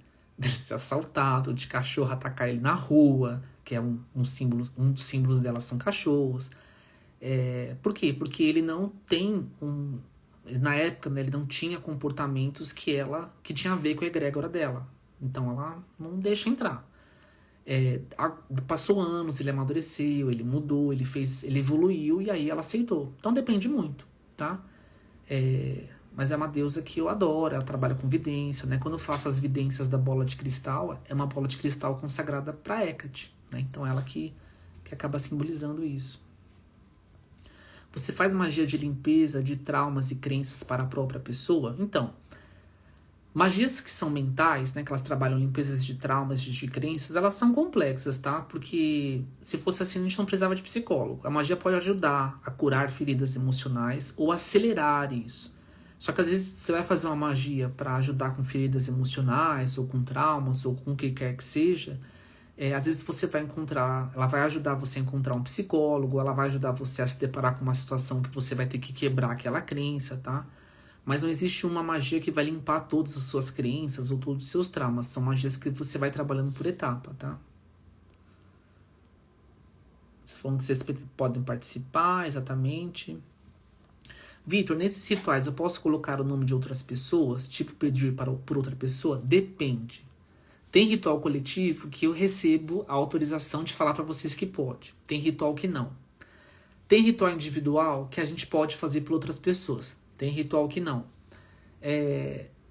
ser assaltado, de cachorro atacar ele na rua, que é um dos símbolos dela são cachorros. Por quê? Porque ele não tem na época, né, ele não tinha comportamentos que tinha a ver com a egrégora dela. Então ela não deixa entrar. Passou anos, ele amadureceu, ele mudou, ele evoluiu e aí ela aceitou. Então depende muito, tá? Mas é uma deusa que eu adoro, ela trabalha com vidência, né? Quando eu faço as vidências da bola de cristal, é uma bola de cristal consagrada para Hecate, né? Então ela que acaba simbolizando isso. Você faz magia de limpeza de traumas e crenças para a própria pessoa? Então, magias que são mentais, né, que elas trabalham limpezas de traumas, de crenças, elas são complexas, tá? Porque se fosse assim, a gente não precisava de psicólogo. A magia pode ajudar a curar feridas emocionais ou acelerar isso. Só que às vezes você vai fazer uma magia para ajudar com feridas emocionais, ou com traumas, ou com o que quer que seja. Às vezes você vai encontrar, ela vai ajudar você a encontrar um psicólogo, ela vai ajudar você a se deparar com uma situação que você vai ter que quebrar aquela crença, tá? Mas não existe uma magia que vai limpar todas as suas crenças ou todos os seus traumas. São magias que você vai trabalhando por etapa, tá? Vocês falam que vocês podem participar, exatamente. Vitor, nesses rituais eu posso colocar o nome de outras pessoas? Tipo pedir por outra pessoa? Depende. Tem ritual coletivo que eu recebo a autorização de falar para vocês que pode. Tem ritual que não. Tem ritual individual que a gente pode fazer por outras pessoas. Tem ritual que não.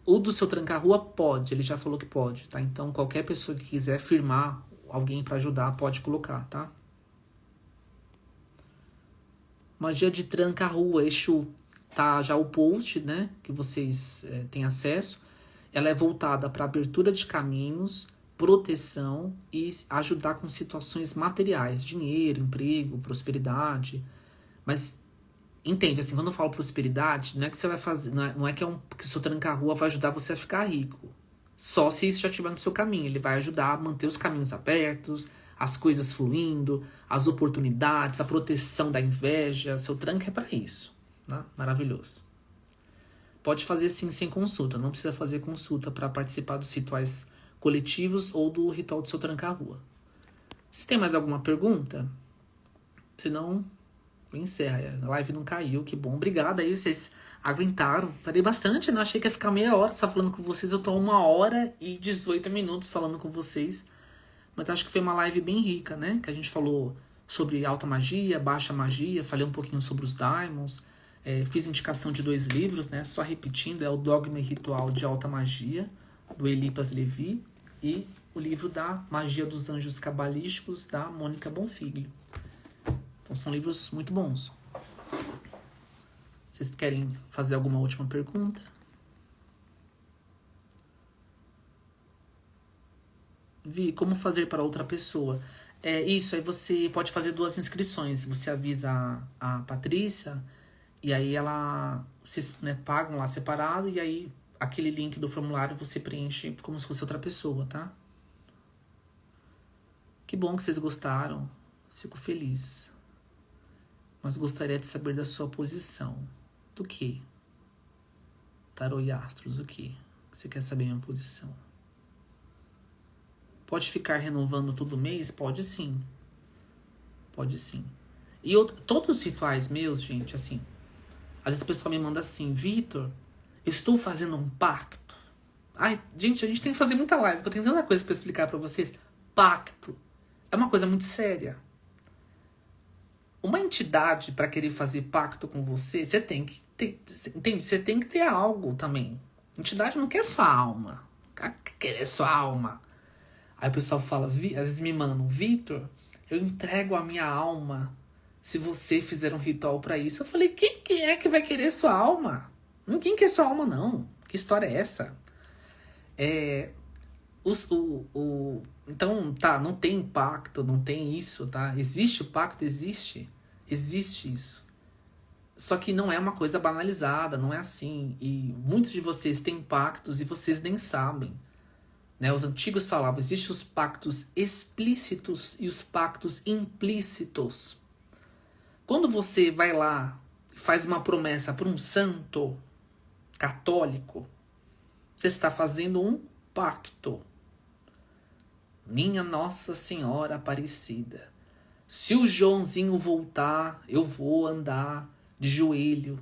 O do seu tranca-rua pode, ele já falou que pode, tá? Então qualquer pessoa que quiser firmar alguém para ajudar pode colocar, tá? Magia de tranca-rua, Exu, tá já o post, né? Que vocês têm acesso. Ela é voltada para abertura de caminhos, proteção e ajudar com situações materiais, dinheiro, emprego, prosperidade. Mas entende, assim, quando eu falo prosperidade, não é que você vai fazer, não é que o seu tranca-rua vai ajudar você a ficar rico. Só se isso já estiver no seu caminho. Ele vai ajudar a manter os caminhos abertos, as coisas fluindo, as oportunidades, a proteção da inveja. Seu tranca é para isso, né? Maravilhoso. Pode fazer sim sem consulta, não precisa fazer consulta para participar dos rituais coletivos ou do ritual do seu tranca-rua. Vocês têm mais alguma pergunta? Se não, encerra. A live não caiu, que bom. Obrigado aí, vocês aguentaram. Falei bastante, né? Achei que ia ficar meia hora só falando com vocês. Eu tô 1h e 18 minutos falando com vocês. Mas acho que foi uma live bem rica, né? Que a gente falou sobre alta magia, baixa magia, falei um pouquinho sobre os daimons. Fiz indicação de 2 livros, né? Só repetindo, é o Dogma e Ritual de Alta Magia, do Elipas Levi, e o livro da Magia dos Anjos Cabalísticos, da Mônica Bonfiglio. Então são livros muito bons. Vocês querem fazer alguma última pergunta? Vi, como fazer para outra pessoa? Isso, aí você pode fazer 2 inscrições. Você avisa a Patrícia, e aí vocês, né, pagam lá separado, e aí aquele link do formulário você preenche como se fosse outra pessoa, tá? Que bom que vocês gostaram. Fico feliz. Mas gostaria de saber da sua posição. Do que? Tarô e astros, do que? Você quer saber minha posição? Pode ficar renovando todo mês? Pode sim. Pode sim. E todos os rituais meus, gente, assim... Às vezes o pessoal me manda assim, Vitor, estou fazendo um pacto. Ai, gente, a gente tem que fazer muita live, porque eu tenho tanta coisa pra explicar pra vocês. Pacto é uma coisa muito séria. Uma entidade pra querer fazer pacto com você, você tem que ter, entende? Você tem que ter algo também. Entidade não quer sua alma. Querer sua alma. Aí o pessoal fala, às vezes me mandam, Vitor, eu entrego a minha alma se você fizer um ritual pra isso. Eu falei, quem é que vai querer sua alma? Ninguém quer sua alma, não. Que história é essa? Então, tá, não tem pacto, não tem isso, tá? Existe o pacto? Existe isso. Só que não é uma coisa banalizada, não é assim. E muitos de vocês têm pactos e vocês nem sabem. Né? Os antigos falavam, existem os pactos explícitos e os pactos implícitos. Quando você vai lá e faz uma promessa para um santo católico, você está fazendo um pacto. Minha Nossa Senhora Aparecida, se o Joãozinho voltar, eu vou andar de joelho.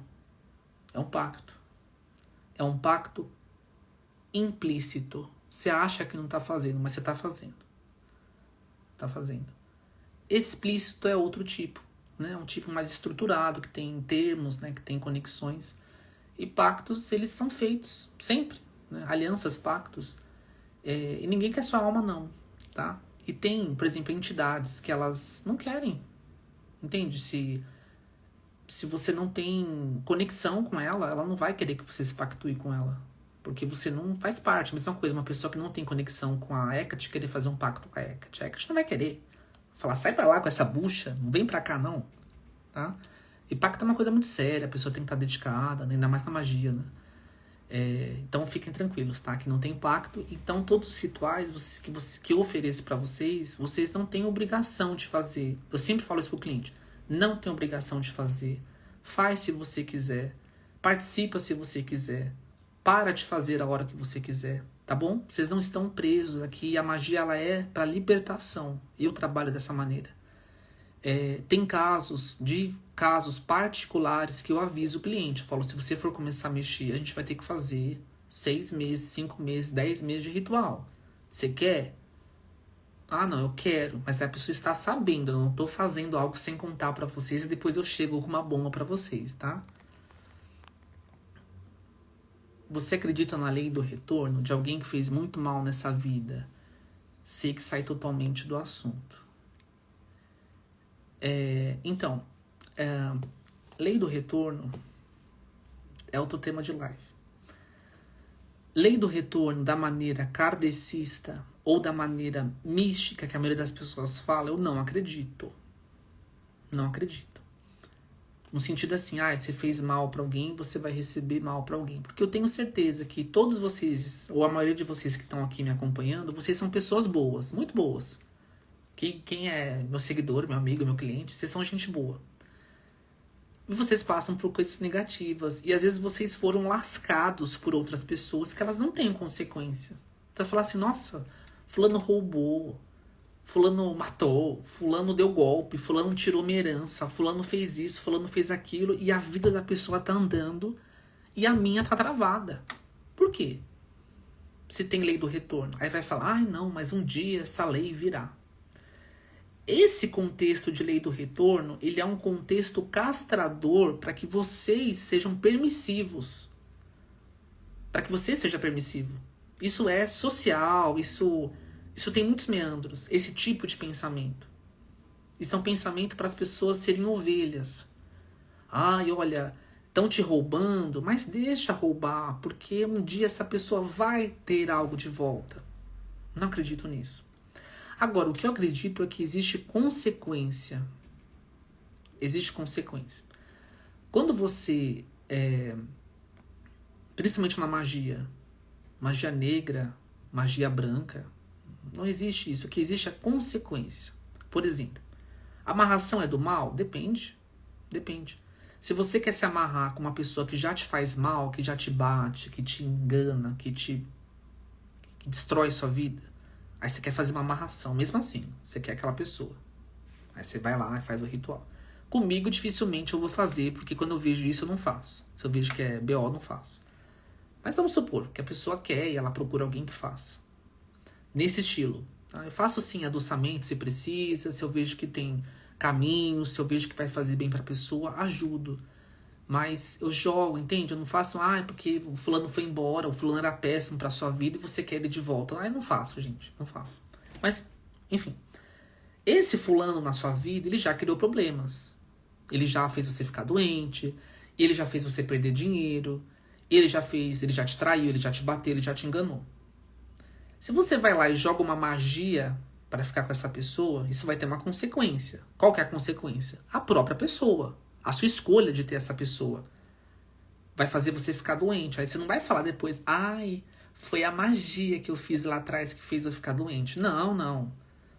É um pacto. É um pacto implícito. Você acha que não está fazendo, mas você está fazendo. Está fazendo. Explícito é outro tipo. Né? Um tipo mais estruturado, que tem termos, né? Que tem conexões. E pactos, eles são feitos sempre, né? Alianças, pactos. E ninguém quer sua alma, não, tá? E tem, por exemplo, entidades que elas não querem, entende? Se você não tem conexão com ela, ela não vai querer que você se pactue com ela. Porque você não faz parte. Mesma coisa, uma pessoa que não tem conexão com a Hecate querer fazer um pacto com a Hecate. A Hecate não vai querer. Falar, sai pra lá com essa bucha, não vem pra cá não. Tá? E pacto é uma coisa muito séria, a pessoa tem que estar dedicada, né? Ainda mais na magia, né? Então fiquem tranquilos, tá? Que não tem pacto. Então todos os rituais que eu ofereço pra vocês, vocês não têm obrigação de fazer. Eu sempre falo isso pro cliente. Não tem obrigação de fazer. Faz se você quiser. Participa se você quiser. Para de fazer a hora que você quiser, tá bom? Vocês não estão presos aqui. A magia, ela é para libertação. Eu trabalho dessa maneira. Tem casos particulares que eu aviso o cliente. Eu falo, se você for começar a mexer, a gente vai ter que fazer 6 meses, 5 meses, 10 meses de ritual. Você quer? Ah, não, eu quero. Mas a pessoa está sabendo. Eu não estou fazendo algo sem contar para vocês e depois eu chego com uma bomba para vocês, tá? Você acredita na lei do retorno de alguém que fez muito mal nessa vida? Sei que sai totalmente do assunto. Então, lei do retorno é outro tema de live. Lei do retorno da maneira kardecista ou da maneira mística que a maioria das pessoas fala, eu não acredito. Não acredito. No sentido assim, você fez mal pra alguém, você vai receber mal pra alguém. Porque eu tenho certeza que todos vocês, ou a maioria de vocês que estão aqui me acompanhando, vocês são pessoas boas, muito boas. Quem é meu seguidor, meu amigo, meu cliente, vocês são gente boa. E vocês passam por coisas negativas. E às vezes vocês foram lascados por outras pessoas que elas não têm consequência. Então falar assim, nossa, fulano roubou, fulano matou, fulano deu golpe, fulano tirou minha herança, fulano fez isso, fulano fez aquilo, e a vida da pessoa tá andando e a minha tá travada. Por quê? Se tem lei do retorno. Aí vai falar, não, mas um dia essa lei virá. Esse contexto de lei do retorno, ele é um contexto castrador para que vocês sejam permissivos. Para que você seja permissivo. Isso é social, isso tem muitos meandros, esse tipo de pensamento. Isso é um pensamento para as pessoas serem ovelhas. Olha, estão te roubando, mas deixa roubar, porque um dia essa pessoa vai ter algo de volta. Não acredito nisso. Agora, o que eu acredito é que existe consequência. Existe consequência. Quando você, principalmente na magia negra, magia branca, não existe isso. O que existe é consequência. Por exemplo, amarração é do mal? Depende. Depende. Se você quer se amarrar com uma pessoa que já te faz mal, que já te bate, que te engana, que destrói sua vida, aí você quer fazer uma amarração. Mesmo assim, você quer aquela pessoa. Aí você vai lá e faz o ritual. Comigo, dificilmente eu vou fazer, porque quando eu vejo isso, eu não faço. Se eu vejo que é BO, eu não faço. Mas vamos supor que a pessoa quer e ela procura alguém que faça. Nesse estilo. Tá? Eu faço sim adoçamento se precisa, se eu vejo que tem caminho, se eu vejo que vai fazer bem pra pessoa, ajudo. Mas eu jogo, entende? Eu não faço, porque o fulano foi embora, o fulano era péssimo pra sua vida e você quer ele de volta. Eu não faço, gente, não faço. Mas, enfim. Esse fulano na sua vida, ele já criou problemas. Ele já fez você ficar doente, ele já fez você perder dinheiro, ele já te traiu, ele já te bateu, ele já te enganou. Se você vai lá e joga uma magia para ficar com essa pessoa, isso vai ter uma consequência. Qual que é a consequência? A própria pessoa. A sua escolha de ter essa pessoa vai fazer você ficar doente. Aí você não vai falar depois, foi a magia que eu fiz lá atrás que fez eu ficar doente. Não.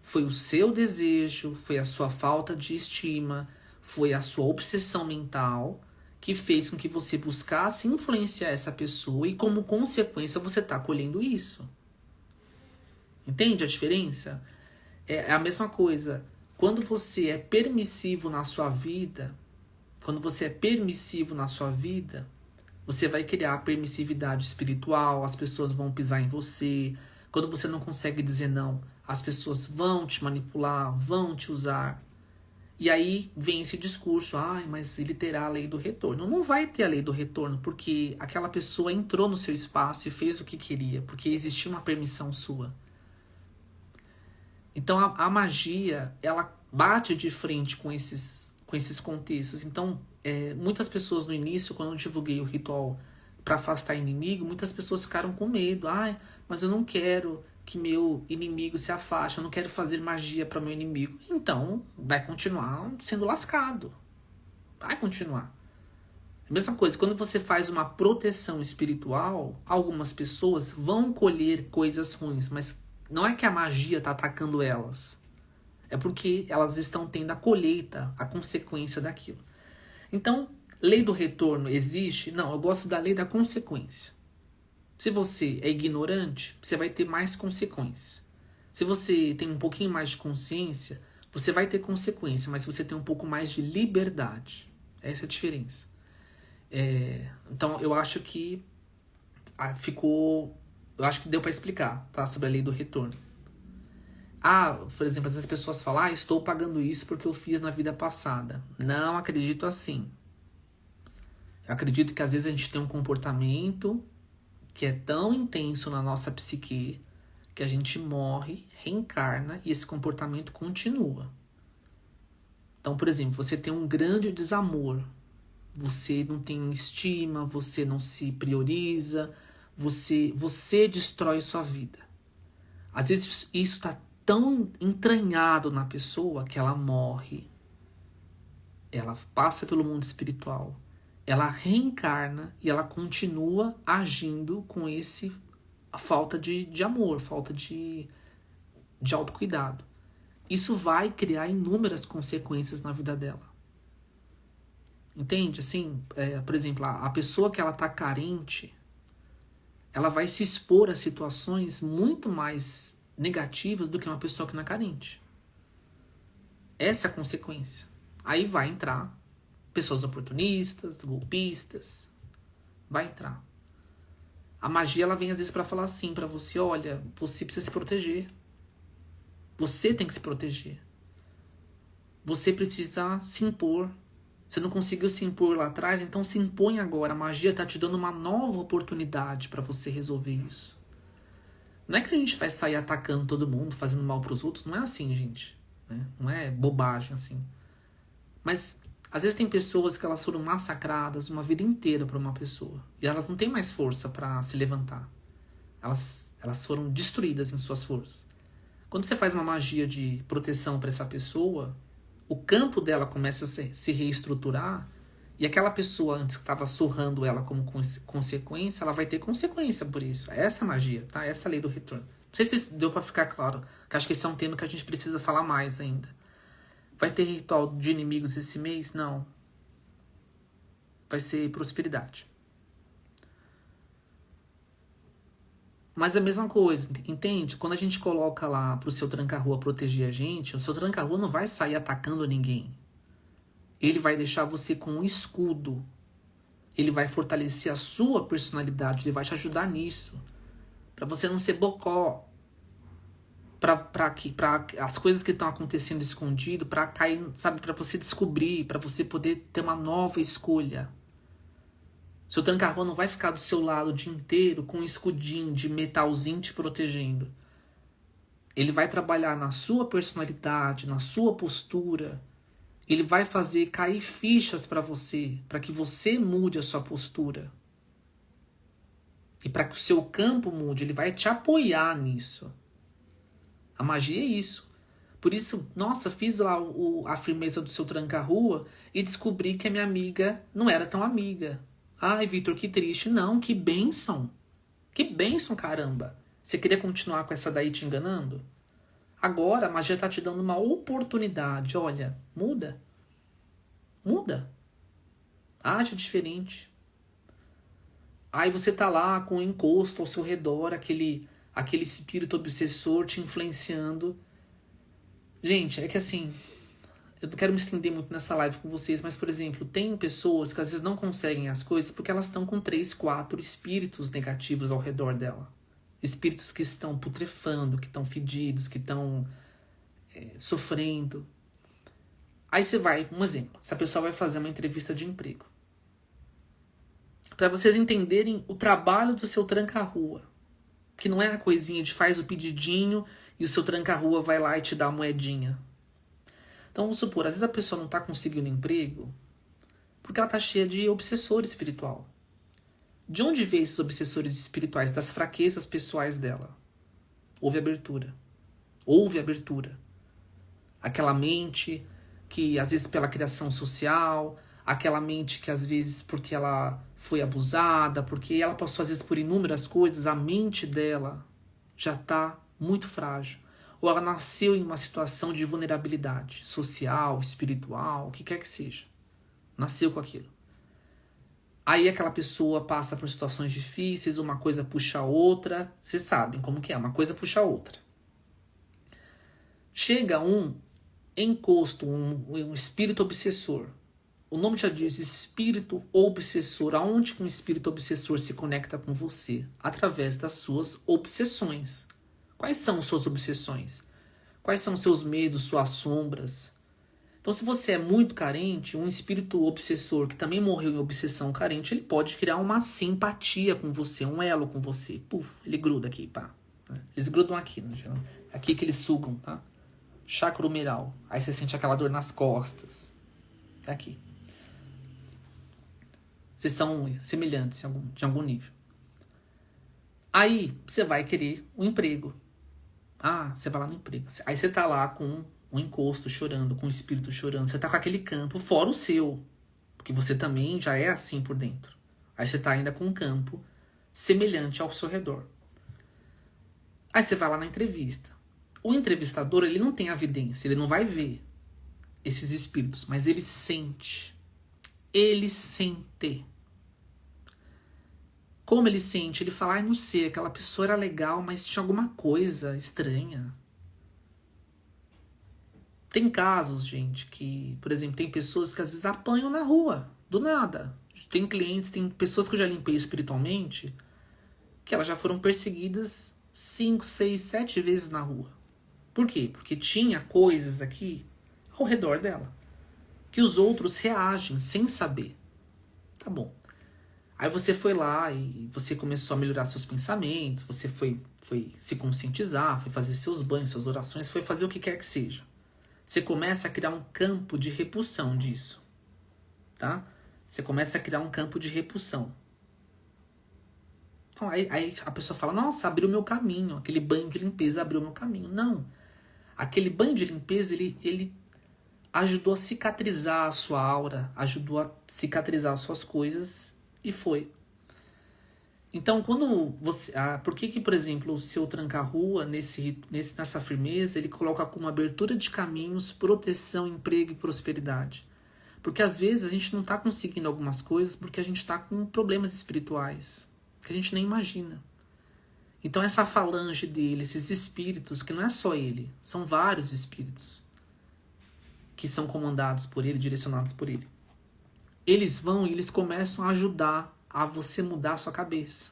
Foi o seu desejo, foi a sua falta de estima, foi a sua obsessão mental que fez com que você buscasse influenciar essa pessoa e como consequência você está colhendo isso. Entende a diferença? É a mesma coisa. Quando você é permissivo na sua vida, você vai criar permissividade espiritual, as pessoas vão pisar em você. Quando você não consegue dizer não, as pessoas vão te manipular, vão te usar. E aí vem esse discurso, mas ele terá a lei do retorno. Não vai ter a lei do retorno, porque aquela pessoa entrou no seu espaço e fez o que queria, porque existia uma permissão sua. Então a magia, ela bate de frente com esses contextos. Então, muitas pessoas no início, quando eu divulguei o ritual para afastar inimigo, muitas pessoas ficaram com medo. Mas eu não quero que meu inimigo se afaste, eu não quero fazer magia para meu inimigo. Então, vai continuar sendo lascado. Vai continuar. A mesma coisa, quando você faz uma proteção espiritual, algumas pessoas vão colher coisas ruins, mas não é que a magia está atacando elas. É porque elas estão tendo a colheita, a consequência daquilo. Então, lei do retorno existe? Não, eu gosto da lei da consequência. Se você é ignorante, você vai ter mais consequências. Se você tem um pouquinho mais de consciência, você vai ter consequência, mas você tem um pouco mais de liberdade. Essa é a diferença. Então, eu acho que eu acho que deu para explicar, tá? Sobre a lei do retorno. Por exemplo, às vezes as pessoas falam, estou pagando isso porque eu fiz na vida passada. Não acredito assim. Eu acredito que às vezes a gente tem um comportamento que é tão intenso na nossa psique que a gente morre, reencarna e esse comportamento continua. Então, por exemplo, você tem um grande desamor, você não tem estima, você não se prioriza, você destrói sua vida. Às vezes isso está tão entranhado na pessoa que ela morre, ela passa pelo mundo espiritual, ela reencarna e ela continua agindo com a falta de amor, falta de autocuidado. Isso vai criar inúmeras consequências na vida dela. Entende? Assim, por exemplo, a pessoa que ela está carente, ela vai se expor a situações muito mais negativas do que uma pessoa que não é carente. Essa é a consequência. Aí vai entrar pessoas oportunistas, golpistas. Vai entrar. A magia, ela vem às vezes para falar assim para você, olha, você precisa se proteger. Você tem que se proteger. Você precisa se impor. Você não conseguiu se impor lá atrás, então se impõe agora. A magia está te dando uma nova oportunidade para você resolver isso. Não é que a gente vai sair atacando todo mundo, fazendo mal para os outros. Não é assim, gente. Né? Não é bobagem assim. Mas às vezes tem pessoas que elas foram massacradas uma vida inteira por uma pessoa. E elas não têm mais força para se levantar. Elas foram destruídas em suas forças. Quando você faz uma magia de proteção para essa pessoa, o campo dela começa a se reestruturar. E aquela pessoa antes que estava surrando ela como consequência, ela vai ter consequência por isso. Essa é a magia, tá? Essa é a lei do retorno. Não sei se deu para ficar claro, que acho que esse é um tema que a gente precisa falar mais ainda. Vai ter ritual de inimigos esse mês? Não. Vai ser prosperidade. Mas é a mesma coisa, entende? Quando a gente coloca lá pro seu tranca-rua proteger a gente, o seu tranca-rua não vai sair atacando ninguém. Ele vai deixar você com um escudo. Ele vai fortalecer a sua personalidade, ele vai te ajudar nisso. Pra você não ser bocó. Pra as coisas que estão acontecendo escondido, pra cair, sabe, pra você descobrir, pra você poder ter uma nova escolha. Seu tranca-rua não vai ficar do seu lado o dia inteiro com um escudinho de metalzinho te protegendo. Ele vai trabalhar na sua personalidade, na sua postura. Ele vai fazer cair fichas para você, para que você mude a sua postura. E para que o seu campo mude, ele vai te apoiar nisso. A magia é isso. Por isso, nossa, fiz lá a firmeza do seu tranca-rua e descobri que a minha amiga não era tão amiga. Ai, Vitor, que triste. Não, que bênção. Que bênção, caramba. Você queria continuar com essa daí te enganando? Agora a magia tá te dando uma oportunidade. Olha, muda. Muda. Age diferente. Aí você tá lá com o encosto ao seu redor, aquele espírito obsessor te influenciando. Gente, é que assim, eu não quero me estender muito nessa live com vocês, mas, por exemplo, tem pessoas que às vezes não conseguem as coisas porque elas estão com 3, 4 espíritos negativos ao redor dela. Espíritos que estão putrefando, que estão fedidos, que estão sofrendo. Aí você vai, um exemplo, essa pessoa vai fazer uma entrevista de emprego. Para vocês entenderem o trabalho do seu tranca-rua. Que não é a coisinha de faz o pedidinho e o seu tranca-rua vai lá e te dá a moedinha. Então vamos supor, às vezes a pessoa não está conseguindo emprego porque ela está cheia de obsessor espiritual. De onde veio esses obsessores espirituais? Das fraquezas pessoais dela. Houve abertura. Houve abertura. Aquela mente que às vezes pela criação social, aquela mente que às vezes porque ela foi abusada, porque ela passou às vezes por inúmeras coisas, a mente dela já está muito frágil. Ou ela nasceu em uma situação de vulnerabilidade social, espiritual, o que quer que seja. Nasceu com aquilo. Aí aquela pessoa passa por situações difíceis, uma coisa puxa a outra. Vocês sabem como que é, uma coisa puxa a outra. Chega um encosto, um espírito obsessor. O nome já diz espírito obsessor. Aonde que um espírito obsessor se conecta com você? Através das suas obsessões. Quais são suas obsessões? Quais são seus medos, suas sombras? Então, se você é muito carente, um espírito obsessor que também morreu em obsessão carente, ele pode criar uma simpatia com você, um elo com você. Puf, ele gruda aqui, pá. Eles grudam aqui, né? Aqui que eles sugam, tá? Chakra humeral. Aí você sente aquela dor nas costas. Tá aqui. Vocês são semelhantes de algum nível. Aí você vai querer um emprego. Ah, você vai lá no emprego. Aí você tá lá com um encosto chorando, com o espírito chorando. Você tá com aquele campo, fora o seu. Porque você também já é assim por dentro. Aí você tá ainda com um campo semelhante ao seu redor. Aí você vai lá na entrevista. O entrevistador, ele não tem evidência, ele não vai ver esses espíritos, mas ele sente. Ele sente. Como ele sente? Ele fala, não sei, aquela pessoa era legal, mas tinha alguma coisa estranha. Tem casos, gente, que, por exemplo, tem pessoas que às vezes apanham na rua, do nada. Tem clientes, tem pessoas que eu já limpei espiritualmente, que elas já foram perseguidas 5, 6, 7 vezes na rua. Por quê? Porque tinha coisas aqui ao redor dela, que os outros reagem sem saber. Tá bom. Aí você foi lá e você começou a melhorar seus pensamentos, você foi se conscientizar, foi fazer seus banhos, suas orações, foi fazer o que quer que seja. Você começa a criar um campo de repulsão disso. Tá? Você começa a criar um campo de repulsão. Então aí a pessoa fala, nossa, abriu meu caminho, aquele banho de limpeza abriu meu caminho. Não. Aquele banho de limpeza, ele ajudou a cicatrizar a sua aura, ajudou a cicatrizar as suas coisas e foi. Então, quando você... por que, por exemplo, o seu tranca-rua, nessa firmeza, ele coloca como abertura de caminhos, proteção, emprego e prosperidade? Porque às vezes a gente não está conseguindo algumas coisas porque a gente está com problemas espirituais que a gente nem imagina. Então essa falange dele, esses espíritos, que não é só ele, são vários espíritos que são comandados por ele, direcionados por ele. Eles vão e eles começam a ajudar a você mudar a sua cabeça.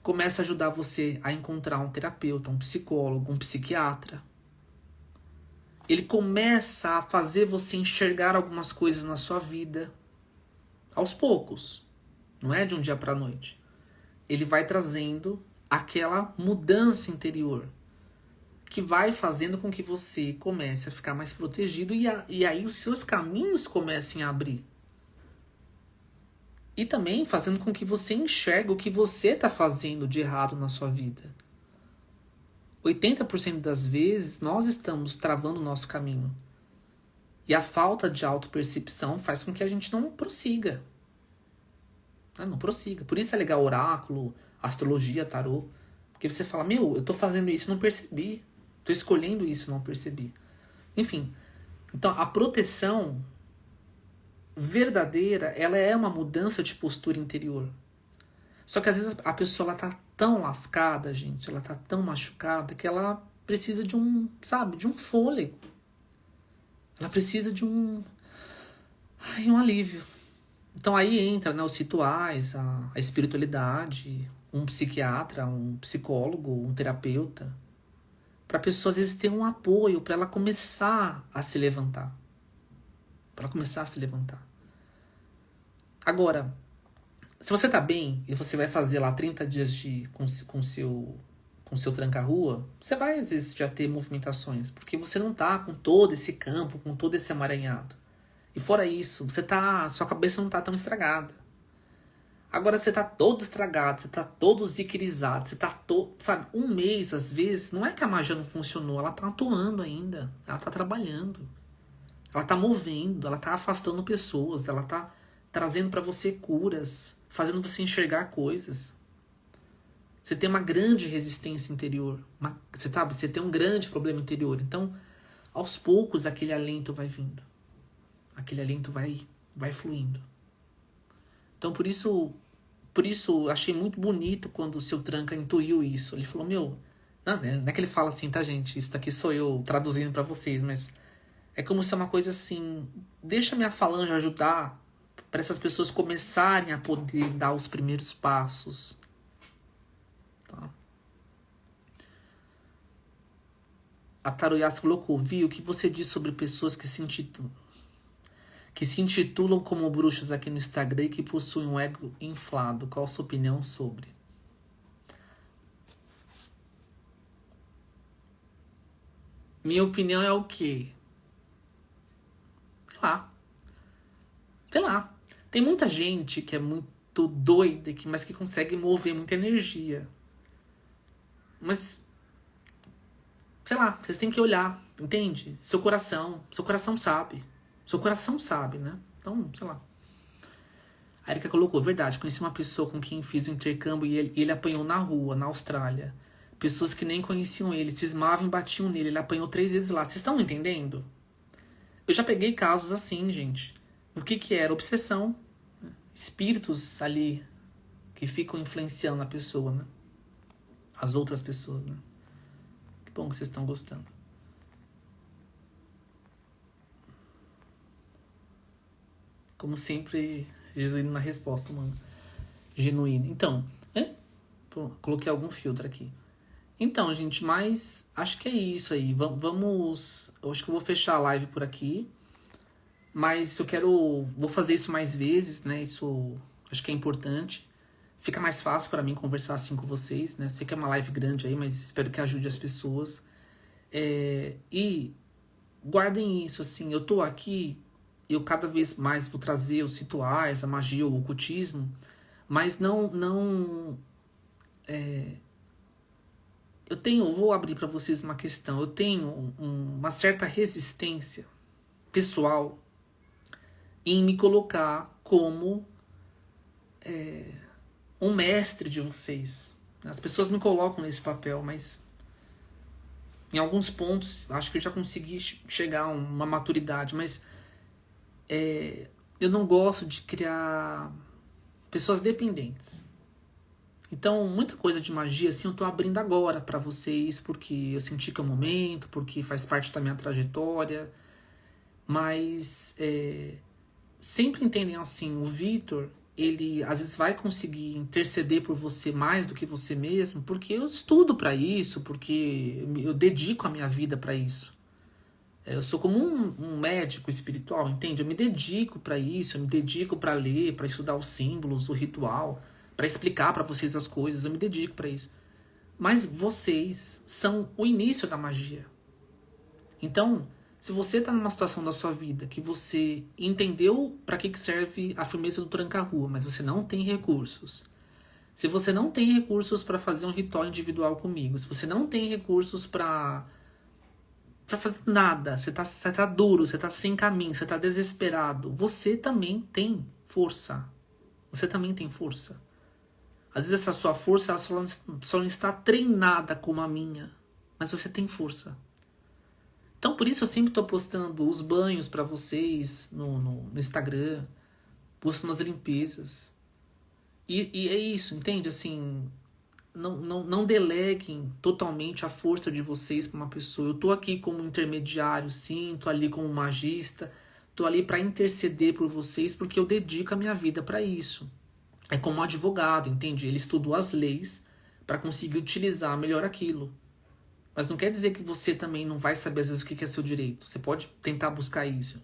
Começa a ajudar você a encontrar um terapeuta, um psicólogo, um psiquiatra. Ele começa a fazer você enxergar algumas coisas na sua vida. Aos poucos. Não é de um dia para a noite. Ele vai trazendo aquela mudança interior que vai fazendo com que você comece a ficar mais protegido e aí os seus caminhos comecem a abrir. E também fazendo com que você enxergue o que você está fazendo de errado na sua vida. 80% das vezes nós estamos travando o nosso caminho. E a falta de autopercepção faz com que a gente não prossiga. Não prossiga. Por isso é legal oráculo, astrologia, tarô. Porque você fala, eu tô fazendo isso e não percebi. Tô escolhendo isso e não percebi. Enfim, então a proteção verdadeira, ela é uma mudança de postura interior. Só que às vezes a pessoa ela tá tão lascada, gente, ela tá tão machucada que ela precisa de um fôlego. Ela precisa de um alívio. Então aí entra, os rituais, a espiritualidade, um psiquiatra, um psicólogo, um terapeuta, para a pessoa às vezes ter um apoio, para ela começar a se levantar. Pra ela começar a se levantar. Agora, se você tá bem e você vai fazer lá 30 dias com seu tranca-rua, você vai às vezes já ter movimentações, porque você não tá com todo esse campo, com todo esse amaranhado. E fora isso, sua cabeça não tá tão estragada. Agora você tá todo estragado, você tá todo ziquirizado, você tá todo, sabe, um mês às vezes, não é que a magia não funcionou, ela tá atuando ainda, ela tá trabalhando. Ela tá movendo, ela tá afastando pessoas, ela tá trazendo pra você curas, fazendo você enxergar coisas. Você tem uma grande resistência interior, você tem um grande problema interior. Então, aos poucos, aquele alento vai vindo. Aquele alento vai fluindo. Então, por isso achei muito bonito quando o seu tranca intuiu isso. Ele falou, não é que ele fala assim, tá, gente? Isso daqui sou eu traduzindo pra vocês, mas é como se é uma coisa assim, deixa minha falange ajudar para essas pessoas começarem a poder dar os primeiros passos. Tá? A Taroyas colocou, viu, o que você diz sobre pessoas que se intitulam como bruxas aqui no Instagram e que possuem um ego inflado. Qual a sua opinião sobre? Minha opinião é o quê? Sei lá. Tem muita gente que é muito doida, mas que consegue mover muita energia. Mas, sei lá, vocês têm que olhar, entende? Seu coração sabe. Seu coração sabe, né? Então, sei lá. A Erika colocou, verdade, conheci uma pessoa com quem fiz o intercâmbio e ele apanhou na rua, na Austrália. Pessoas que nem conheciam ele, cismavam e batiam nele. Ele apanhou 3 vezes lá. Vocês estão entendendo? Eu já peguei casos assim, gente. O que era? Obsessão. Espíritos ali que ficam influenciando a pessoa, né? As outras pessoas, né? Que bom que vocês estão gostando. Como sempre, genuíno na resposta, mano. Genuíno. Então, coloquei algum filtro aqui. Então, gente, mas acho que é isso aí. Vamos. Eu acho que eu vou fechar a live por aqui. Mas vou fazer isso mais vezes, né? Isso acho que é importante. Fica mais fácil para mim conversar assim com vocês, né? Eu sei que é uma live grande aí, mas espero que ajude as pessoas. E guardem isso, assim. Eu tô aqui, eu cada vez mais vou trazer os rituais, a magia, o ocultismo, mas eu vou abrir para vocês uma questão. Eu tenho uma certa resistência pessoal em me colocar como um mestre de vocês. As pessoas me colocam nesse papel, mas em alguns pontos acho que eu já consegui chegar a uma maturidade, mas eu não gosto de criar pessoas dependentes. Então, muita coisa de magia assim eu tô abrindo agora para vocês, porque eu senti que é o momento, porque faz parte da minha trajetória, mas sempre entendem assim, o Vitor, ele às vezes vai conseguir interceder por você mais do que você mesmo, porque eu estudo para isso, porque eu dedico a minha vida para isso. Eu sou como um médico espiritual, entende? Eu me dedico para isso, eu me dedico para ler, para estudar os símbolos, o ritual, para explicar para vocês as coisas, eu me dedico para isso. Mas vocês são o início da magia. Então, se você está numa situação da sua vida que você entendeu para que serve a firmeza do tranca-rua, mas você não tem recursos. Se você não tem recursos para fazer um ritual individual comigo, se você não tem recursos para fazer nada, você tá duro, você tá sem caminho, você tá desesperado, você também tem força. Você também tem força. Às vezes essa sua força ela só não está treinada como a minha, mas você tem força. Então, por isso eu sempre estou postando os banhos para vocês no Instagram, postando as limpezas. E é isso, entende? Assim, não deleguem totalmente a força de vocês para uma pessoa. Eu estou aqui como intermediário, sim, estou ali como magista, estou ali para interceder por vocês, porque eu dedico a minha vida para isso. É como um advogado, entende? Ele estudou as leis para conseguir utilizar melhor aquilo. Mas não quer dizer que você também não vai saber às vezes o que é seu direito. Você pode tentar buscar isso.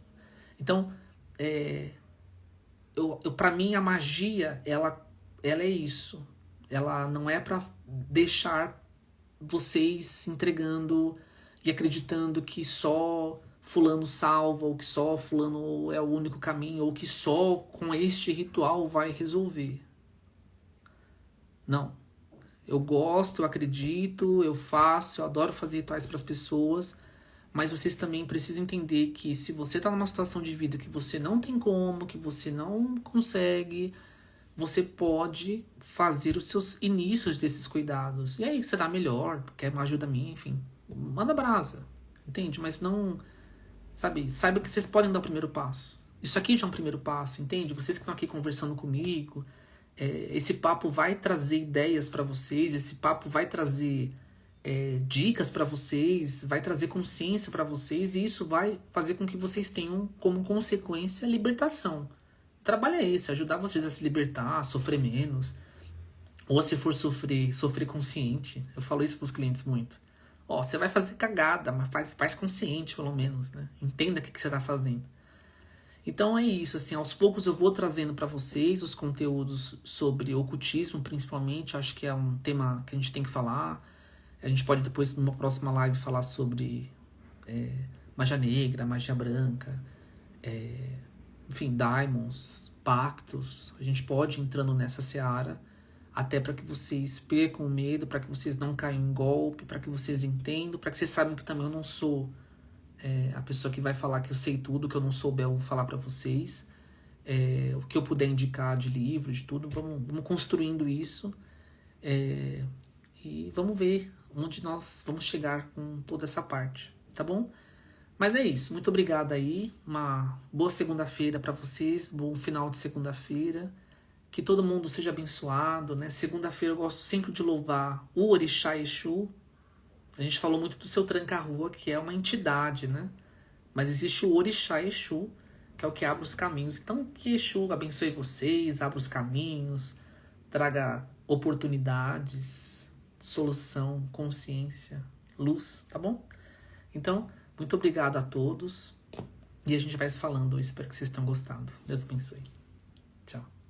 Então, pra mim, a magia, ela é isso. Ela não é pra deixar vocês se entregando e acreditando que só fulano salva, ou que só fulano é o único caminho, ou que só com este ritual vai resolver. Não. Eu gosto, eu acredito, eu faço, eu adoro fazer rituais para as pessoas, mas vocês também precisam entender que se você está numa situação de vida que você não tem como, que você não consegue, você pode fazer os seus inícios desses cuidados. E aí será melhor, quer uma ajuda minha, enfim. Manda brasa, entende? Mas não, sabe, saiba que vocês podem dar o primeiro passo. Isso aqui já é um primeiro passo, entende? Vocês que estão aqui conversando comigo, esse papo vai trazer ideias para vocês, esse papo vai trazer dicas para vocês, vai trazer consciência para vocês, e isso vai fazer com que vocês tenham como consequência a libertação. O trabalho é esse, ajudar vocês a se libertar, a sofrer menos, ou se for sofrer consciente. Eu falo isso pros clientes muito. Ó, você vai fazer cagada, mas faz consciente pelo menos, né? Entenda o que você tá fazendo. Então é isso, assim, aos poucos eu vou trazendo para vocês os conteúdos sobre ocultismo, principalmente. Acho que é um tema que a gente tem que falar. A gente pode depois, numa próxima live, falar sobre magia negra, magia branca, enfim, daimons, pactos. A gente pode ir entrando nessa seara, até para que vocês percam o medo, para que vocês não caiam em golpe, para que vocês entendam, para que vocês saibam que também eu não sou a pessoa que vai falar que eu sei tudo, que eu não souber, eu vou falar para vocês. O que eu puder indicar de livro, de tudo, vamos construindo isso. E vamos ver onde nós vamos chegar com toda essa parte, tá bom? Mas é isso, muito obrigado aí, uma boa segunda-feira para vocês, bom final de segunda-feira, que todo mundo seja abençoado, né? Segunda-feira eu gosto sempre de louvar o Orixá Exu. A gente falou muito do seu tranca-rua, que é uma entidade, né? Mas existe o Orixá Exu, que é o que abre os caminhos. Então, que Exu abençoe vocês, abra os caminhos, traga oportunidades, solução, consciência, luz, tá bom? Então, muito obrigado a todos. E a gente vai se falando. Eu espero que vocês tenham gostado. Deus abençoe. Tchau.